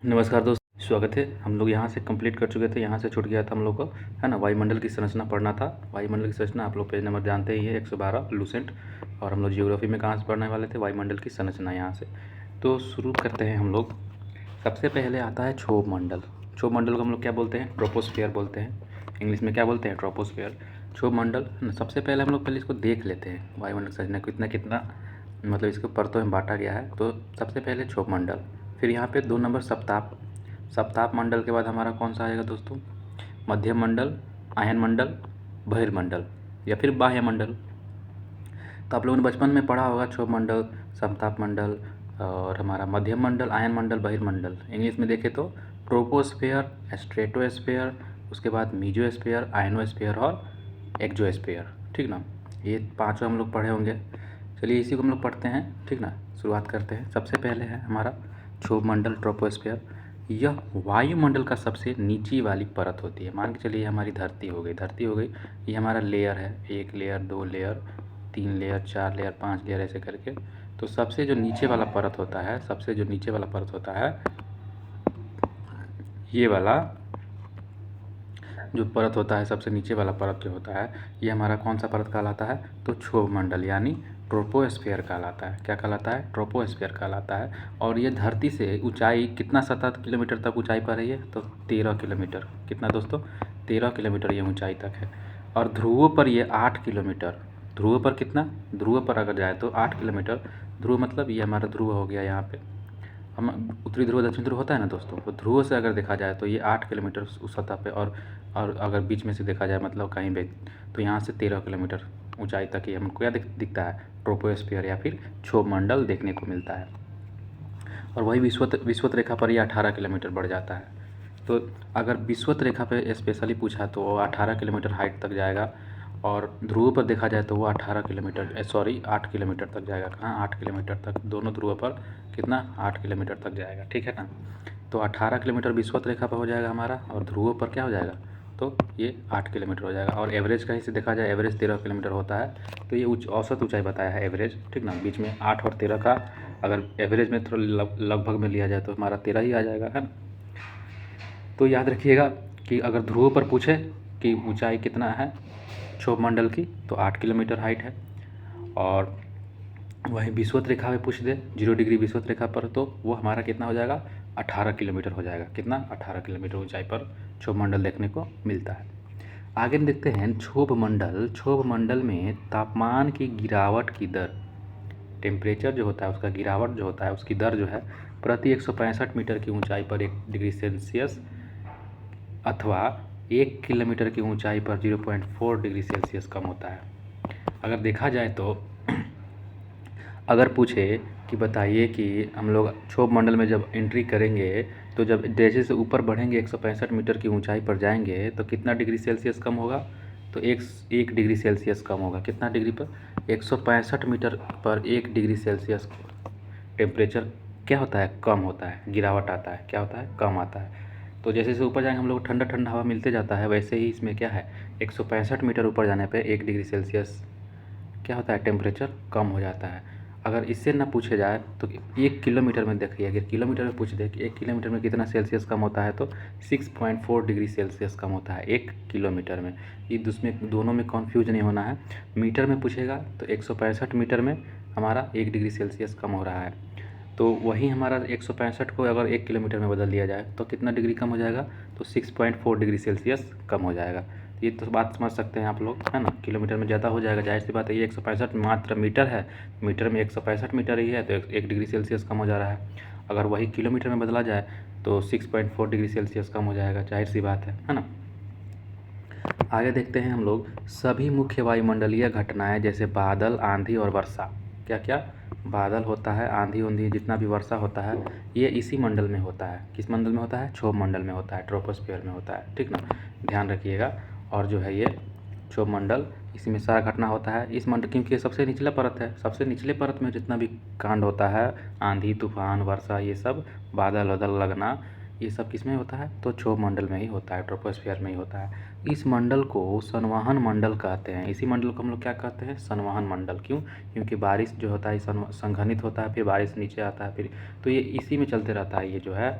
नमस्कार दोस्त, स्वागत है। हम लोग यहाँ से कंप्लीट कर चुके थे, यहाँ से छूट गया था हम लोग को, है ना। वायुमंडल की संरचना पढ़ना था। वायुमंडल की संरचना आप लोग पेज नंबर जानते ही है 112 लूसेंट। और हम लोग जियोग्राफी में कहाँ से पढ़ने वाले थे, वायुमंडल की संरचना यहाँ से। तो शुरू करते हैं हम लोग। सबसे पहले आता है क्षोभ मंडल। क्षोभ मंडल को हम लोग क्या बोलते हैं, ट्रोपोस्फियर बोलते हैं। इंग्लिश में क्या बोलते हैं, ट्रोपोस्फियर। क्षोभ मंडल। सबसे पहले हम लोग इसको देख लेते हैं, वायुमंडल संरचना कितना कितना मतलब इसके परतों में बांटा गया है। तो सबसे पहले क्षोभ मंडल, फिर यहाँ पे 2 नंबर सप्ताप। सप्ताप मंडल के बाद हमारा कौन सा आएगा दोस्तों, मध्यम मंडल, आयन मंडल, बहिर्मंडल या फिर बाह्य मंडल। तो आप लोगों ने बचपन में पढ़ा होगा क्षोभ मंडल, सप्ताप मंडल और हमारा मध्यम मंडल, आयन मंडल, बहिर्मंडल। इंग्लिश में देखें तो ट्रोपोस्फेयर, स्ट्रेटोस्फेयर, उसके बाद मीजोस्फेयर, आयनोस्फेयर और एक्सोस्फेयर, ठीक ना। ये पांचों हम लोग पढ़े होंगे। चलिए इसी को हम लोग पढ़ते हैं, ठीक ना। शुरुआत करते हैं। सबसे पहले है हमारा क्षोभ मंडल, ट्रोपोस्फेयर। यह वायुमंडल का सबसे नीची वाली परत होती है। मान के चलिए हमारी धरती हो गई, धरती हो गई। ये हमारा लेयर है, 1 layer, 2 layer, 3 layer, 4 layer, 5 layer, ऐसे करके। तो सबसे जो नीचे वाला परत होता है, सबसे जो नीचे वाला परत होता है, ये वाला जो परत होता है, सबसे नीचे वाला परत जो होता है, ये हमारा कौन सा परत कहलाता है, तो क्षोभ मंडल यानी ट्रोपोस्फेयर कहलाता है। क्या कहलाता है, ट्रोपोस्फेयर कहलाता है। और ये धरती से ऊंचाई कितना 7 किलोमीटर तक ऊंचाई पर है ये, तो 13 किलोमीटर। कितना दोस्तों, 13 किलोमीटर ये ऊंचाई तक है। और ध्रुवों पर ये 8 किलोमीटर। ध्रुव पर कितना, ध्रुव पर अगर जाए तो 8 किलोमीटर। ध्रुव मतलब ये हमारा ध्रुव हो गया। यहाँ पे हम उत्तरी ध्रुव दक्षिण ध्रुव होता है ना दोस्तों, तो ध्रुव से अगर देखा जाए तो ये 8 किलोमीटर उस सतह पे, और अगर बीच में से देखा जाए मतलब कहीं भी, तो यहाँ से 13 किलोमीटर ऊंचाई तक ये हमको क्या दिखता है, ट्रोपोस्फियर या फिर क्षोभ मंडल देखने को मिलता है। और वही विषुवत रेखा पर ये 18 किलोमीटर बढ़ जाता है। तो अगर विषुवत रेखा पे स्पेशली पूछा तो वो 18 किलोमीटर हाइट तक जाएगा। और ध्रुव पर देखा जाए तो वो 18 किलोमीटर 8 किलोमीटर तक जाएगा। कहाँ, 8 किलोमीटर तक। दोनों ध्रुव पर कितना, 8 किलोमीटर तक जाएगा, ठीक है ना। तो 18 किलोमीटर विषुवत रेखा पर हो जाएगा हमारा, और ध्रुव पर क्या हो जाएगा, तो ये 8 किलोमीटर हो जाएगा। और एवरेज कहीं से देखा जाए, एवरेज 13 किलोमीटर होता है। तो ये औसत ऊंचाई बताया है एवरेज, ठीक ना। बीच में 8 और 13 का अगर एवरेज में थोड़ा लगभग में लिया जाए तो हमारा 13 ही आ जाएगा, है ना। तो याद रखिएगा कि अगर ध्रुव पर पूछे कि ऊंचाई कितना है क्षोभ मंडल की, तो 8 किलोमीटर हाइट है। और वहीं विषुवत रेखा में पूछ दे 0 डिग्री विषुवत रेखा पर, तो वो हमारा कितना हो जाएगा, 18 किलोमीटर हो जाएगा। कितना, 18 किलोमीटर ऊंचाई पर क्षोभ मंडल देखने को मिलता है। आगे देखते हैं क्षोभ मंडल। क्षोभ मंडल में तापमान की गिरावट की दर, टेम्परेचर जो होता है उसका गिरावट जो होता है उसकी दर जो है, प्रति 165 मीटर की ऊंचाई पर 1 डिग्री सेल्सियस अथवा 1 किलोमीटर की ऊंचाई पर 0.4 डिग्री सेल्सियस कम होता है। अगर देखा जाए तो अगर पूछे कि बताइए कि हम लोग क्षोभ मंडल में जब एंट्री करेंगे, तो जब जैसे से ऊपर बढ़ेंगे 165 मीटर की ऊंचाई पर जाएंगे तो कितना डिग्री सेल्सियस कम होगा, तो 1 डिग्री सेल्सियस कम होगा। कितना डिग्री पर, 165 मीटर पर 1 डिग्री सेल्सियस टेम्परेचर क्या होता है, कम होता है, गिरावट आता है। क्या होता है, कम आता है। तो जैसे जैसे ऊपर जाएंगे हम लोग ठंडा ठंडा हवा मिलते जाता है, वैसे ही इसमें क्या है, 165 मीटर ऊपर जाने पे 1 डिग्री सेल्सियस क्या होता है, टेम्परेचर कम हो जाता है। अगर इससे ना पूछे जाए तो 1 किलोमीटर में देखिए, अगर किलोमीटर में पूछ दे कि 1 किलोमीटर में कितना सेल्सियस कम होता है, तो 6.4 डिग्री सेल्सियस कम होता है 1 किलोमीटर में। ये उसमें दोनों में कन्फ्यूज नहीं होना है। मीटर में पूछेगा तो 165 मीटर में हमारा 1 डिग्री सेल्सियस कम हो रहा है। तो वही हमारा 165 को अगर 1 किलोमीटर में बदल दिया जाए तो कितना डिग्री कम हो जाएगा, तो 6.4 डिग्री सेल्सियस कम हो जाएगा। ये तो बात समझ सकते हैं आप लोग, है ना। किलोमीटर में ज़्यादा हो जाएगा, जाहिर सी बात है। ये 165 मात्र मीटर है, मीटर में 165 मीटर ही है, तो 1 डिग्री सेल्सियस कम हो जा रहा है। अगर वही किलोमीटर में बदला जाए तो 6.4 डिग्री सेल्सियस कम हो जाएगा, जाहिर सी बात है ना। आगे देखते हैं हम लोग सभी मुख्य वायुमंडलीय घटनाएं, जैसे बादल, आंधी और वर्षा। क्या क्या, बादल होता है, आंधी ऊंधी, जितना भी वर्षा होता है, ये इसी मंडल में होता है। किस मंडल में होता है, क्षोभ मंडल में होता है, ट्रोपोस्फियर में होता है, ठीक ना। ध्यान रखिएगा। और जो है ये क्षोभ मंडल, इसी में सारा घटना होता है इस मंडल, क्योंकि ये सबसे निचला परत है। सबसे निचले परत में जितना भी कांड होता है, आंधी तूफान वर्षा, ये सब बादल वदल लगना, ये सब किस में होता है, तो क्षोभ मंडल में ही होता है, ट्रोपोस्फियर में ही होता है। इस मंडल को संवहन मंडल कहते हैं। इसी मंडल को हम लोग क्या कहते हैं? संवहन मंडल। क्यों? क्योंकि बारिश जो होता है संघनित होता है, फिर बारिश नीचे आता है, फिर तो ये इसी में चलते रहता है। ये जो है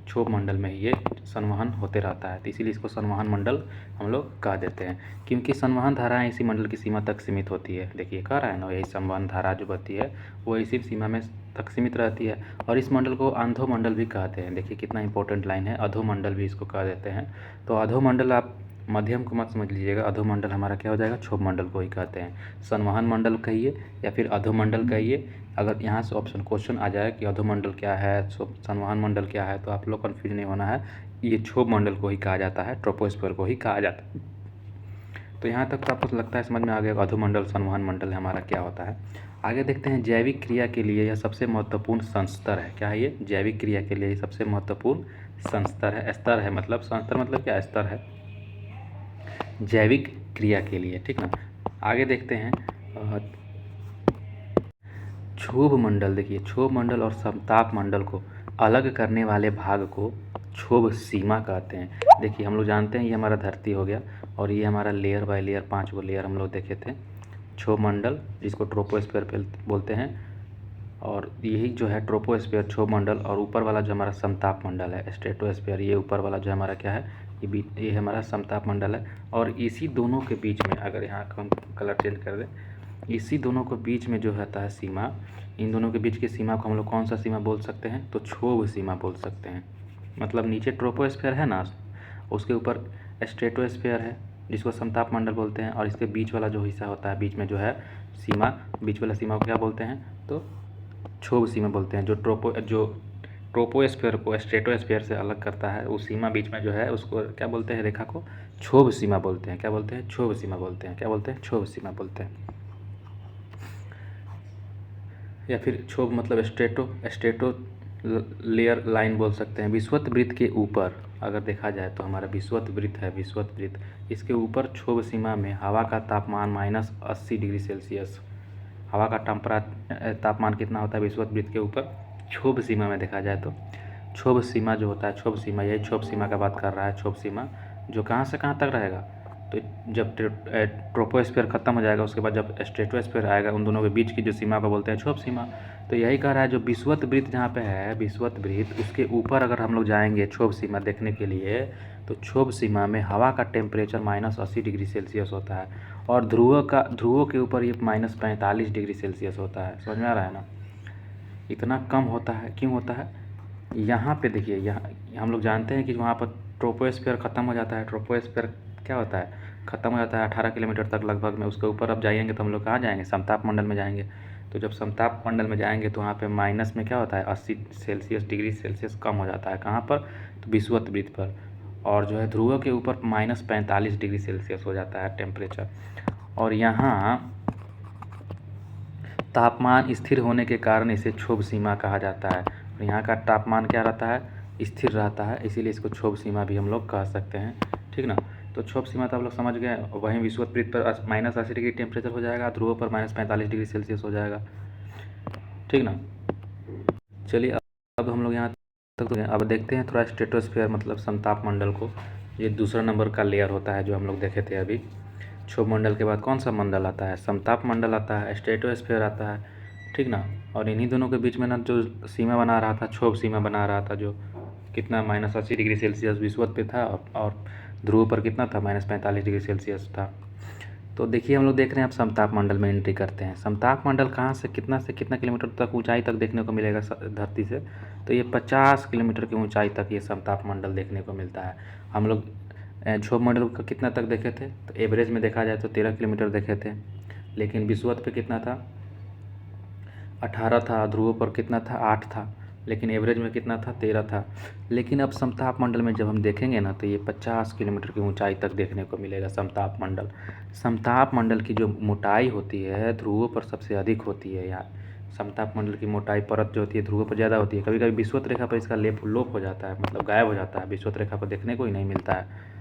क्षोभ मंडल में ये संवहन होते रहता है, तो इसीलिए इसको संवहन मंडल हम लोग कह देते हैं। क्योंकि संवहन धाराएँ इसी मंडल की सीमा तक सीमित होती है। देखिए कह रहा है ना, यही संवहन धारा जो बहती है वो इसी सीमा में तक सीमित रहती है। और इस मंडल को अधोमंडल भी कहते हैं। देखिए कितना इंपॉर्टेंट लाइन है, अधोमंडल भी इसको कह देते हैं। तो अधोमंडल आप मध्यम को मत समझ लीजिएगा, अधोमंडल हमारा क्या हो जाएगा? क्षोभ मंडल को ही कहते हैं। संवहन मंडल कहिए या फिर अधोमंडल कहिए। अगर यहाँ से ऑप्शन क्वेश्चन आ जाए कि अधोमंडल क्या है, संवहन मंडल क्या है, तो आप लोग कन्फ्यूज नहीं होना है। ये क्षोभ मंडल को ही कहा जाता है, ट्रोपोस्फीयर को ही कहा जाता है। तो यहाँ तक तो आपको लगता है समझ में आ गया अधोमंडल संवहन मंडल हमारा क्या होता है। आगे देखते हैं, जैविक क्रिया के लिए यह सबसे महत्वपूर्ण संस्तर है। क्या है ये? जैविक क्रिया के लिए सबसे महत्वपूर्ण संस्तर है। स्तर है मतलब, संस्तर मतलब क्या? स्तर है जैविक क्रिया के लिए, ठीक ना। आगे देखते हैं क्षोभ मंडल। देखिए क्षोभ मंडल और समताप मंडल को अलग करने वाले भाग को क्षोभ सीमा कहते हैं। देखिए हम लोग जानते हैं ये हमारा धरती हो गया, और ये हमारा layer by layer 5 go layer हम लोग देखे थे। क्षोभ मंडल जिसको ट्रोपोस्फीयर बोलते हैं, और यही जो है ट्रोपोस्फीयर क्षोभ मंडल, और ऊपर वाला जो हमारा समताप मंडल है स्ट्रेटोस्फीयर, ये ऊपर वाला जो हमारा क्या है, ये हमारा समताप मंडल है। और इसी दोनों के बीच में, अगर यहाँ का हम कलर चेंज कर दें, इसी दोनों के बीच में जो रहता है सीमा, इन दोनों के बीच की सीमा को हम लोग कौन सा सीमा बोल सकते हैं? तो क्षोभ सीमा बोल सकते हैं। मतलब नीचे ट्रोपोस्फीयर है ना, उसके ऊपर स्ट्रेटोस्फीयर है जिसको समताप मंडल बोलते हैं, और इसके बीच वाला जो हिस्सा होता है, बीच में जो है सीमा, बीच वाला सीमा को क्या बोलते हैं? तो क्षोभ सीमा बोलते हैं। जो ट्रोपोस्फीयर को स्ट्रेटोस्फीयर से अलग करता है, उस सीमा बीच में जो है उसको क्या बोलते हैं? रेखा को क्षोभ सीमा बोलते हैं। क्या बोलते हैं? क्षोभ सीमा बोलते हैं। क्या बोलते हैं? क्षोभ सीमा बोलते हैं। या फिर क्षोभ मतलब स्ट्रेटो लेयर लाइन बोल सकते हैं। विषुवत वृत्त के ऊपर अगर देखा जाए तो हमारा विषुवत वृत्त है, विषुवत वृत्त, इसके ऊपर क्षोभ सीमा में हवा का तापमान -80 डिग्री सेल्सियस, हवा का तापमान कितना होता है विषुवत वृत्त के ऊपर? क्षोभ सीमा में देखा जाए तो क्षोभ सीमा जो होता है, क्षोभ सीमा, यही क्षोभ सीमा का बात कर रहा है। क्षोभ सीमा जो कहाँ से कहाँ तक रहेगा? तो जब ट्रोपोस्फीयर ख़त्म हो जाएगा, उसके बाद जब स्ट्रेटोस्फीयर आएगा, उन दोनों के बीच की जो सीमा को बोलते हैं क्षोभ सीमा। तो यही कह रहा है, जो विषुवत वृत्त जहाँ पे है, विषुवत वृत्त, उसके ऊपर अगर हम लोग जाएंगे क्षोभ सीमा देखने के लिए, तो क्षोभ सीमा में हवा का टेम्परेचर -80 डिग्री सेल्सियस होता है, और ध्रुवों के ऊपर ये -45 डिग्री सेल्सियस होता है। समझ में आ रहा है ना? इतना कम होता है। क्यों होता है? यहाँ पे देखिए, यहाँ हम लोग जानते हैं कि वहाँ पर ट्रोपोस्फीयर ख़त्म हो जाता है। ट्रोपोस्फीयर क्या होता है? ख़त्म हो जाता है 18 किलोमीटर तक लगभग में। उसके ऊपर अब जाएंगे तो हम लोग कहाँ जाएंगे? समताप मंडल में जाएंगे। तो जब समताप मंडल में जाएंगे तो वहाँ पे माइनस में क्या होता है? 80 डिग्री सेल्सियस कम हो जाता है। कहाँ पर? तो विषुवत वृत्त पर। और जो है ध्रुव के ऊपर -45 डिग्री सेल्सियस हो जाता है टेम्परेचर। और यहाँ तापमान स्थिर होने के कारण इसे क्षोभ सीमा कहा जाता है। और यहाँ का तापमान क्या रहता है? स्थिर रहता है, इसीलिए इसको क्षोभ सीमा भी हम लोग कह सकते हैं, ठीक ना। तो क्षोभ सीमा तो आप लोग समझ गए। वहीं विषुवत वृत्त पर -80 डिग्री टेम्परेचर हो जाएगा, ध्रुव पर -45 डिग्री सेल्सियस हो जाएगा, ठीक ना। चलिए अब हम लोग यहाँ तक तो अब देखते हैं थोड़ा स्ट्रेटोस्फीयर मतलब समताप मंडल को। ये दूसरा नंबर का लेयर होता है जो हम लोग देखे थे अभी। क्षोभ मंडल के बाद कौन सा मंडल आता है? समताप मंडल आता है, स्ट्रेटोस्फीयर आता है, ठीक ना। और इन्हीं दोनों के बीच में ना जो सीमा बना रहा था, क्षोभ सीमा बना रहा था, जो कितना -80 डिग्री सेल्सियस विषुवत पे था, और ध्रुव पर कितना था? -45 डिग्री सेल्सियस था। तो देखिए हम लोग देख रहे हैं, अब समताप मंडल में एंट्री करते हैं। समताप मंडल कहाँ से कितना किलोमीटर तक ऊंचाई तक देखने को मिलेगा धरती से? तो ये 50 किलोमीटर की ऊंचाई तक ये समताप मंडल देखने को मिलता है। हम लोग क्षोभ मंडल का कितना तक देखे थे? तो एवरेज में देखा जाए तो 13 किलोमीटर देखे थे, लेकिन विषुवत पे कितना था? 18 था। ध्रुव पर कितना था? 8 था, लेकिन एवरेज में कितना था? 13 था। लेकिन अब समताप मंडल में जब हम देखेंगे ना, तो ये 50 किलोमीटर की ऊंचाई तक देखने को मिलेगा समताप मंडल। समताप मंडल की जो मोटाई होती है ध्रुवों पर सबसे अधिक होती है। यार समताप मंडल की मोटाई परत जो होती है ध्रुवों पर ज़्यादा होती है। कभी कभी विषुवत रेखा पर इसका लोप हो जाता है, मतलब गायब हो जाता है, विषुवत रेखा पर देखने को ही नहीं मिलता है।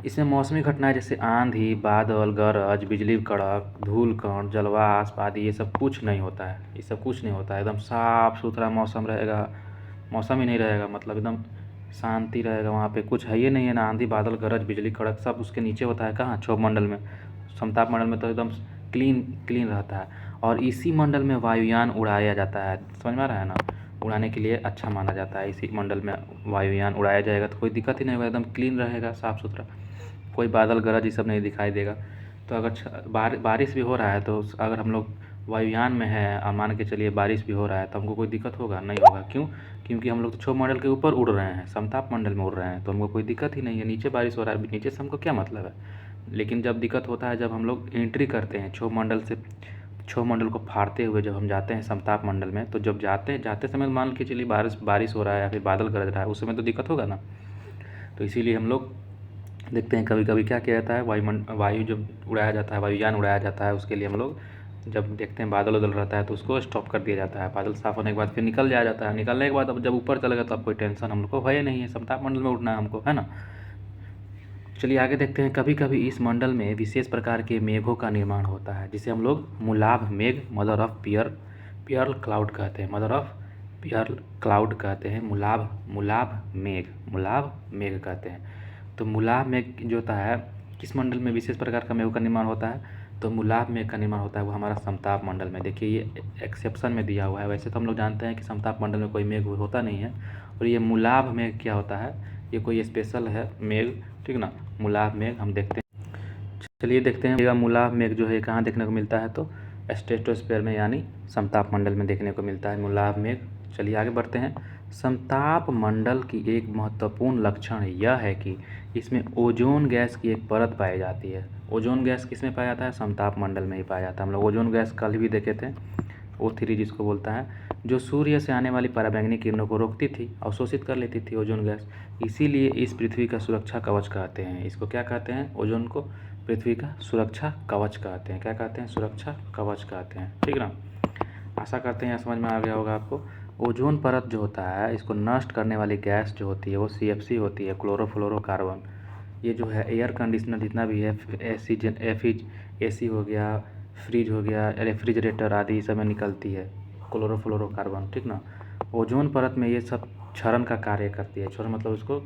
इसमें मौसमी घटनाएं जैसे आंधी, बादल, गरज, बिजली कड़क, धूलकण, जलवाष्प आदि ये सब कुछ नहीं होता है। ये सब कुछ नहीं होता है, एकदम साफ़ सुथरा मौसम रहेगा। मौसम ही नहीं रहेगा, मतलब एकदम शांति रहेगा, वहाँ पे कुछ है ही नहीं है, ना आंधी बादल गरज बिजली कड़क, सब उसके नीचे होता है। कहाँ? क्षोभ मंडल में। समताप मंडल में तो एकदम क्लीन क्लीन रहता है। और इसी मंडल में वायुयान उड़ाया जाता है, समझ में आ रहा है ना? उड़ाने के लिए अच्छा माना जाता है, इसी मंडल में वायुयान उड़ाया जाएगा तो कोई दिक्कत ही नहीं होगा, एकदम क्लीन रहेगा, साफ़ सुथरा, कोई बादल गरज ये सब नहीं दिखाई देगा। तो अगर बारिश भी हो रहा है तो अगर हम लोग वायुयान में है और मान के चलिए बारिश भी हो रहा है तो हमको कोई दिक्कत होगा? नहीं होगा। क्यों? क्योंकि हम लोग तो क्षोभ मंडल के ऊपर उड़ रहे हैं, समताप मंडल में उड़ रहे हैं, तो हमको कोई दिक्कत ही नहीं है। नीचे बारिश हो रहा है, नीचे से हमको क्या मतलब है? लेकिन जब दिक्कत होता है जब हम लोग एंट्री करते हैं क्षोभ मंडल से, क्षोभ मंडल को फाड़ते हुए जब हम जाते हैं समताप मंडल में, तो जब जाते समय मान के चलिए बारिश हो रहा है या फिर बादल गरज रहा है, उस समय तो दिक्कत होगा ना। तो इसीलिए हम लोग देखते हैं कभी कभी क्या किया जाता है, वायु जब उड़ाया जाता है, वायुयान उड़ाया जाता है, उसके लिए हम लोग जब देखते हैं बादल उदल रहता है तो उसको स्टॉप कर दिया जाता है। बादल साफ़ होने के बाद फिर निकल जाया जाता है। निकलने के बाद अब जब ऊपर चलेगा तो अब कोई टेंशन हम लोग को है नहीं है, समताप मंडल में उड़ना है हमको, है ना। चलिए आगे देखते हैं। कभी कभी इस मंडल में विशेष प्रकार के मेघों का निर्माण होता है, जिसे हम लोग मुलाभ मेघ, मदर ऑफ पियर्ल क्लाउड कहते हैं, मदर ऑफ पियर्ल क्लाउड कहते हैं, मुलाभ मेघ कहते हैं। तो मुलाभ मेघ जो होता है, किस मंडल में विशेष प्रकार का मेघों का निर्माण होता है? तो मुलाभ मेघ का निर्माण होता है वो हमारा समताप मंडल में। देखिए ये एक्सेप्शन में दिया हुआ है, वैसे तो हम लोग जानते हैं कि समताप मंडल में कोई मेघ होता नहीं है। और ये मुलाभ मेघ क्या होता है? ये कोई स्पेशल है मेघ, ठीक ना। मुलाभ मेघ हम देखते हैं। चलिए देखते हैं मुलाभ मेघ जो है कहाँ देखने को मिलता है, तो स्ट्रेटोस्फीयर में यानी समताप मंडल में देखने को मिलता है मुलाभ मेघ। चलिए आगे बढ़ते हैं। समताप मंडल की एक महत्वपूर्ण लक्षण यह है कि इसमें ओजोन गैस की एक परत पाई जाती है। ओजोन गैस किस में पाया जाता है? समताप मंडल में ही पाया जाता है। हम लोग ओजोन गैस कल भी देखे थे, O3 जिसको बोलता है, जो सूर्य से आने वाली पराबैंगनी किरणों को रोकती थी, अवशोषित कर लेती थी ओजोन गैस। इसीलिए इस पृथ्वी का सुरक्षा कवच कहते हैं। इसको क्या कहते हैं? ओजोन को पृथ्वी का सुरक्षा कवच कहते हैं। क्या कहते हैं? सुरक्षा कवच कहते हैं, ठीक ना। आशा करते हैं यह समझ में आ गया होगा आपको। ओजोन परत जो होता है, इसको नष्ट करने वाली गैस जो होती है वो CFC होती है, क्लोरोफ्लोरोकार्बन। ये जो है एयर कंडीशनर जितना भी है, AC हो गया, फ्रिज हो गया, रेफ्रिजरेटर आदि सब में निकलती है क्लोरोफ्लोरोकार्बन, ठीक ना। ओजोन परत में ये सब क्षरण का कार्य करती है। क्षरण मतलब उसको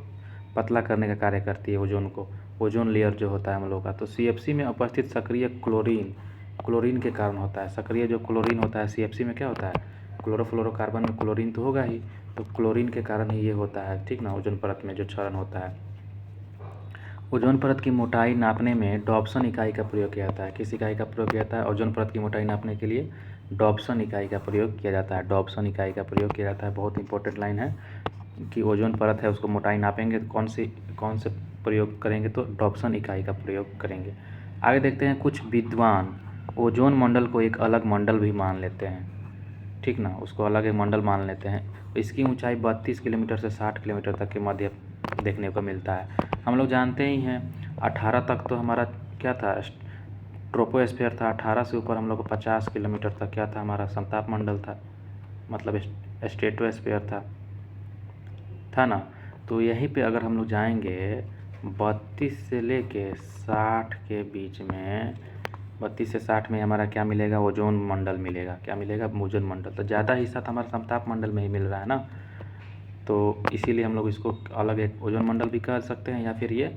पतला करने का कार्य करती है ओजोन को, ओजोन लेयर जो होता है हम लोग का। तो CFC में उपस्थित सक्रिय क्लोरीन के कारण होता है। सक्रिय जो क्लोरीन होता है CFC में क्या होता है? क्लोरोफ्लोरोकार्बन में क्लोरीन तो होगा ही, तो क्लोरीन के कारण ही ये होता है, ठीक ना। ओजोन परत में जो क्षरण होता है। ओजोन परत की मोटाई नापने में डॉप्सन इकाई का प्रयोग किया जाता है। किस इकाई का प्रयोग किया जाता है? ओजोन परत की मोटाई नापने के लिए डॉप्सन इकाई का प्रयोग किया जाता है। डॉप्सन इकाई का प्रयोग किया जाता है, बहुत इंपॉर्टेंट लाइन है कि ओजोन परत है उसको मोटाई नापेंगे तो कौन से प्रयोग करेंगे? तो डॉप्सन इकाई का प्रयोग करेंगे। आगे देखते हैं। कुछ विद्वान ओजोन मंडल को एक अलग मंडल भी मान लेते हैं, ठीक ना, उसको अलग एक मंडल मान लेते हैं। इसकी ऊंचाई 32 किलोमीटर से 60 किलोमीटर तक के मध्य देखने को मिलता है। हम लोग जानते ही हैं 18 तक तो हमारा क्या था? ट्रोपोस्फीयर था। 18 से ऊपर हम लोग को 50 किलोमीटर तक क्या था? हमारा समताप मंडल था, मतलब स्ट्रेटोस्फीयर था ना। तो यहीं पे अगर हम लोग जाएंगे 32 से लेके 60 के बीच में, 32 से 60 में हमारा क्या मिलेगा? ओजोन मंडल मिलेगा। क्या मिलेगा? ओजोन मंडल। तो ज़्यादा हिस्सा तो हमारा समताप मंडल में ही मिल रहा है ना, तो इसीलिए हम लोग इसको अलग एक ओजोन मंडल भी कह सकते हैं, या फिर ये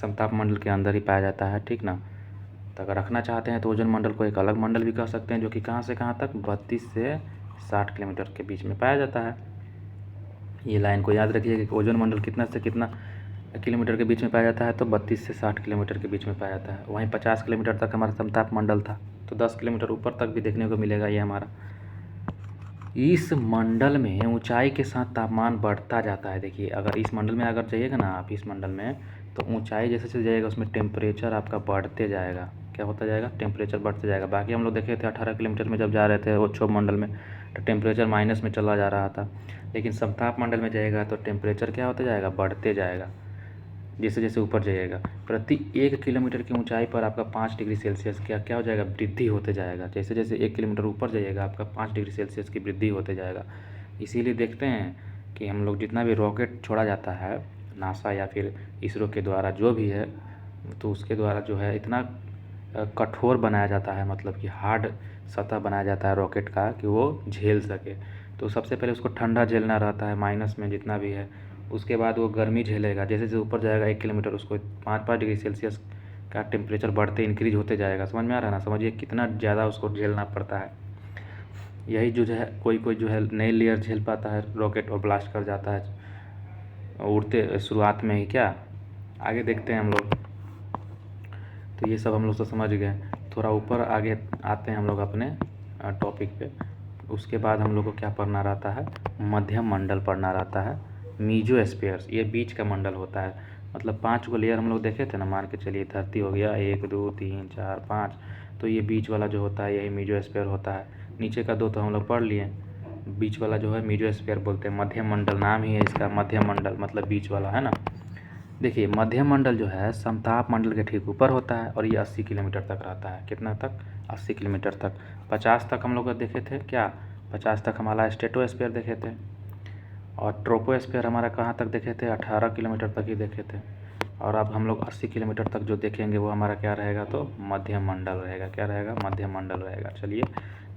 समताप मंडल के अंदर ही पाया जाता है, ठीक ना। तो अगर रखना चाहते हैं तो ओजोन मंडल को एक अलग मंडल भी कह सकते हैं, जो कि कहाँ से कहाँ तक? 32 से 60 किलोमीटर के बीच में पाया जाता है। ये लाइन को याद रखिए कि ओजोन मंडल कितना से कितना किलोमीटर के बीच में पाया जाता है, तो 32 से 60 किलोमीटर के बीच में पाया जाता है। वहीं 50 किलोमीटर तक हमारा समताप मंडल था, तो 10 किलोमीटर ऊपर तक भी देखने को मिलेगा ये हमारा। इस मंडल में ऊंचाई के साथ तापमान बढ़ता जाता है। देखिए अगर इस मंडल में अगर जाइएगा ना आप, इस मंडल में, तो ऊंचाई जैसे जैसे जाइएगा उसमें टेम्परेचर आपका बढ़ते जाएगा। क्या होता जाएगा? टेम्परेचर बढ़ते जाएगा। बाकी हम लोग देखे थे 18 किलोमीटर में जब जा रहे थे वो क्षोभ मंडल में, तो टेम्परेचर माइनस में चला जा रहा था। लेकिन समताप मंडल में जाएगा तो टेम्परेचर क्या होता जाएगा? बढ़ते जाएगा जैसे जैसे ऊपर जाइएगा। प्रति 1 किलोमीटर की ऊंचाई पर आपका 5 डिग्री सेल्सियस क्या हो जाएगा? वृद्धि होते जाएगा। जैसे जैसे 1 किलोमीटर ऊपर जाइएगा आपका 5 डिग्री सेल्सियस की वृद्धि होते जाएगा। इसीलिए देखते हैं कि हम लोग जितना भी रॉकेट छोड़ा जाता है नासा या फिर इसरो के द्वारा जो भी है, तो उसके द्वारा जो है इतना कठोर बनाया जाता है, मतलब कि हार्ड सतह बनाया जाता है रॉकेट का कि वो झेल सके। तो सबसे पहले उसको ठंडा झेलना रहता है, माइनस में जितना भी है उसके बाद वो गर्मी झेलेगा। जैसे जैसे ऊपर जाएगा 1 किलोमीटर उसको 5-5 डिग्री सेल्सियस का टेम्परेचर बढ़ते इंक्रीज होते जाएगा। समझ में आ रहा है ना? समझिए कितना ज़्यादा उसको झेलना पड़ता है। यही जो है कोई कोई जो है नई लेयर झेल पाता है रॉकेट और ब्लास्ट कर जाता है उड़ते शुरुआत में ही। क्या आगे देखते हैं हम लोग। तो ये सब हम लोग तो समझ गए। थोड़ा ऊपर आगे आते हैं हम लोग अपने टॉपिक पे। उसके बाद हम लोग को क्या पढ़ना रहता है? मध्यम मंडल पढ़ना रहता है, मीजोस्फीयर। ये बीच का मंडल होता है। मतलब 5 गो लेयर हम लोग देखे थे ना, मान के चलिए धरती हो गया 1 2 3 4 5, तो ये बीच वाला जो होता है यही मीजोस्फीयर होता है। नीचे का 2 तो हम लोग पढ़ लिए, बीच वाला जो है मीजोस्फीयर बोलते हैं। मध्यम मंडल नाम ही है इसका, मध्यम मंडल मतलब बीच वाला, है ना। देखिए मध्यम मंडल जो है समताप मंडल के ठीक ऊपर होता है और ये 80 किलोमीटर तक रहता है। कितना तक? 80 किलोमीटर तक। 50 तक हम लोग देखे थे। क्या 50 तक हमारा स्ट्रेटोस्फीयर देखे थे। और ट्रोपोस्फीयर हमारा कहाँ तक देखे थे? 18 किलोमीटर तक ही देखे थे। और अब हम लोग 80 किलोमीटर तक जो देखेंगे वो हमारा क्या रहेगा? तो मध्यम मंडल रहेगा। क्या रहेगा? मध्यम मंडल रहेगा। चलिए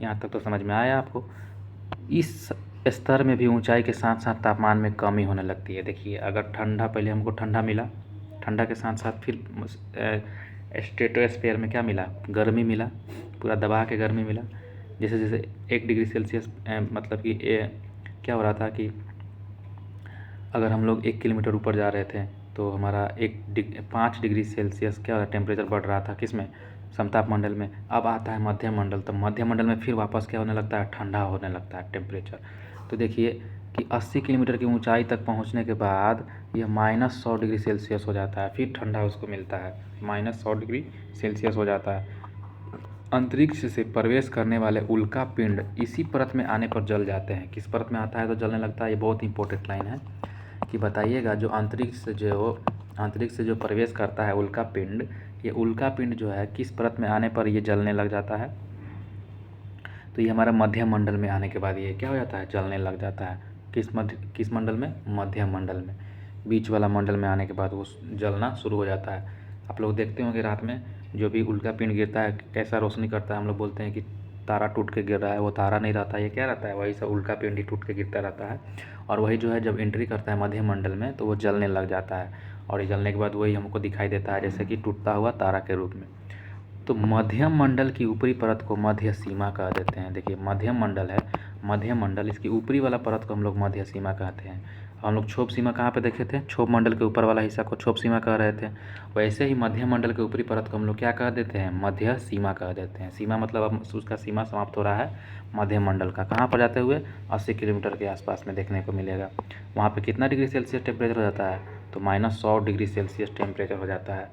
यहाँ तक तो समझ में आया आपको। इस स्तर में भी ऊंचाई के साथ साथ तापमान में कमी होने लगती है। देखिए अगर ठंडा, पहले हमको ठंडा मिला, ठंडा के साथ साथ फिर स्ट्रेटोस्फीयर में क्या मिला? गर्मी मिला, पूरा दबा के गर्मी मिला। जैसे जैसे 1 डिग्री सेल्सियस मतलब कि क्या हो रहा था कि अगर हम लोग 1 किलोमीटर ऊपर जा रहे थे तो हमारा 5 डिग्री सेल्सियस क्या टेम्परेचर बढ़ रहा था, किस में? समताप मंडल में। अब आता है मध्यम मंडल, तो मध्यम मंडल में फिर वापस क्या होने लगता है? ठंडा होने लगता है टेम्परेचर। तो देखिए कि 80 किलोमीटर की ऊंचाई तक पहुंचने के बाद यह -100 डिग्री सेल्सियस हो जाता है, फिर ठंडा उसको मिलता है, -100 डिग्री सेल्सियस हो जाता है। अंतरिक्ष से प्रवेश करने वाले उल्का पिंड इसी परत में आने पर जल जाते हैं। किस परत में आता है तो जलने लगता है? ये बहुत इंपॉर्टेंट लाइन है कि बताइएगा जो अंतरिक्ष से जो प्रवेश करता है उल्का पिंड, ये उल्का पिंड जो है किस परत में आने पर ये जलने लग जाता है? तो ये हमारा मध्यम मंडल में आने के बाद ये क्या हो जाता है? जलने लग जाता है। किस मंडल में? मध्यम मंडल में। बीच वाला मंडल में आने के बाद वो जलना शुरू हो जाता है। आप लोग देखते होंगे रात में जो भी उल्का पिंड गिरता है कैसा रोशनी करता है। हम लोग बोलते हैं कि तारा टूट के गिर रहा है, वो तारा नहीं रहता, ये क्या रहता है? वही सब उल्का पिंड ही टूट के गिरता रहता है। और वही जो है जब एंट्री करता है मध्यम मंडल में तो वो जलने लग जाता है, और ये जलने के बाद वही हमको दिखाई देता है जैसे कि टूटता हुआ तारा के रूप में। तो मध्यम मंडल की ऊपरी परत को मध्य सीमा कह देते हैं। देखिए मध्यम मंडल है, मध्यम मंडल, इसकी ऊपरी वाला परत को हम लोग मध्य सीमा कहते हैं। हम लोग क्षोभ सीमा कहाँ पे देखे थे? क्षोभ मंडल के ऊपर वाला हिस्सा को क्षोभ सीमा कह रहे थे। वैसे ही मध्यम मंडल के ऊपरी परत को हम लोग क्या कह देते हैं? मध्य सीमा कह देते हैं। सीमा मतलब अब उसका सीमा समाप्त हो रहा है मध्यम मंडल का। कहाँ पर जाते हुए? 80 किलोमीटर के आसपास में देखने को मिलेगा। वहाँ पे कितना डिग्री सेल्सियस टेम्परेचर हो जाता है? तो -100 डिग्री सेल्सियस टेम्परेचर हो जाता है।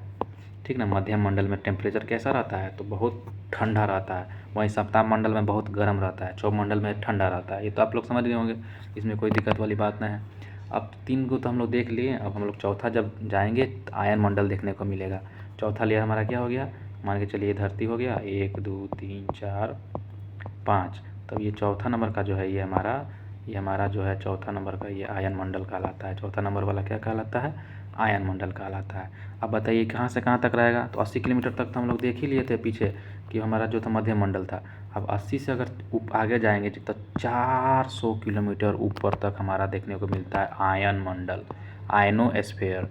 ठीक ना। मध्यम मंडल में टेम्परेचर कैसा रहता है? तो बहुत ठंडा रहता है। वहीं सप्ताह मंडल में बहुत गर्म रहता है, क्षोभ मंडल में ठंडा रहता है। ये तो आप लोग समझ गए होंगे, इसमें कोई दिक्कत वाली बात नहीं है। अब 3 को तो हम लोग देख लिए, अब हम लोग चौथा जब जाएंगे तो आयन मंडल देखने को मिलेगा। चौथा लेयर हमारा क्या हो गया? मान के चलिए धरती हो गया 1 2 3 4 5। तब ये चौथा नंबर का जो है ये हमारा जो है चौथा नंबर का ये आयन मंडल कहलाता है। चौथा नंबर वाला क्या कहलाता है? आयन मंडल कहलाता है। अब बताइए कहाँ से कहाँ तक रहेगा? तो 80 किलोमीटर तक तो हम लोग देख ही लिए थे पीछे कि हमारा जो था मध्यम मंडल था। अब 80 से अगर आगे जाएंगे तो 400 किलोमीटर ऊपर तक हमारा देखने को मिलता है आयन मंडल, आयनोस्फीयर।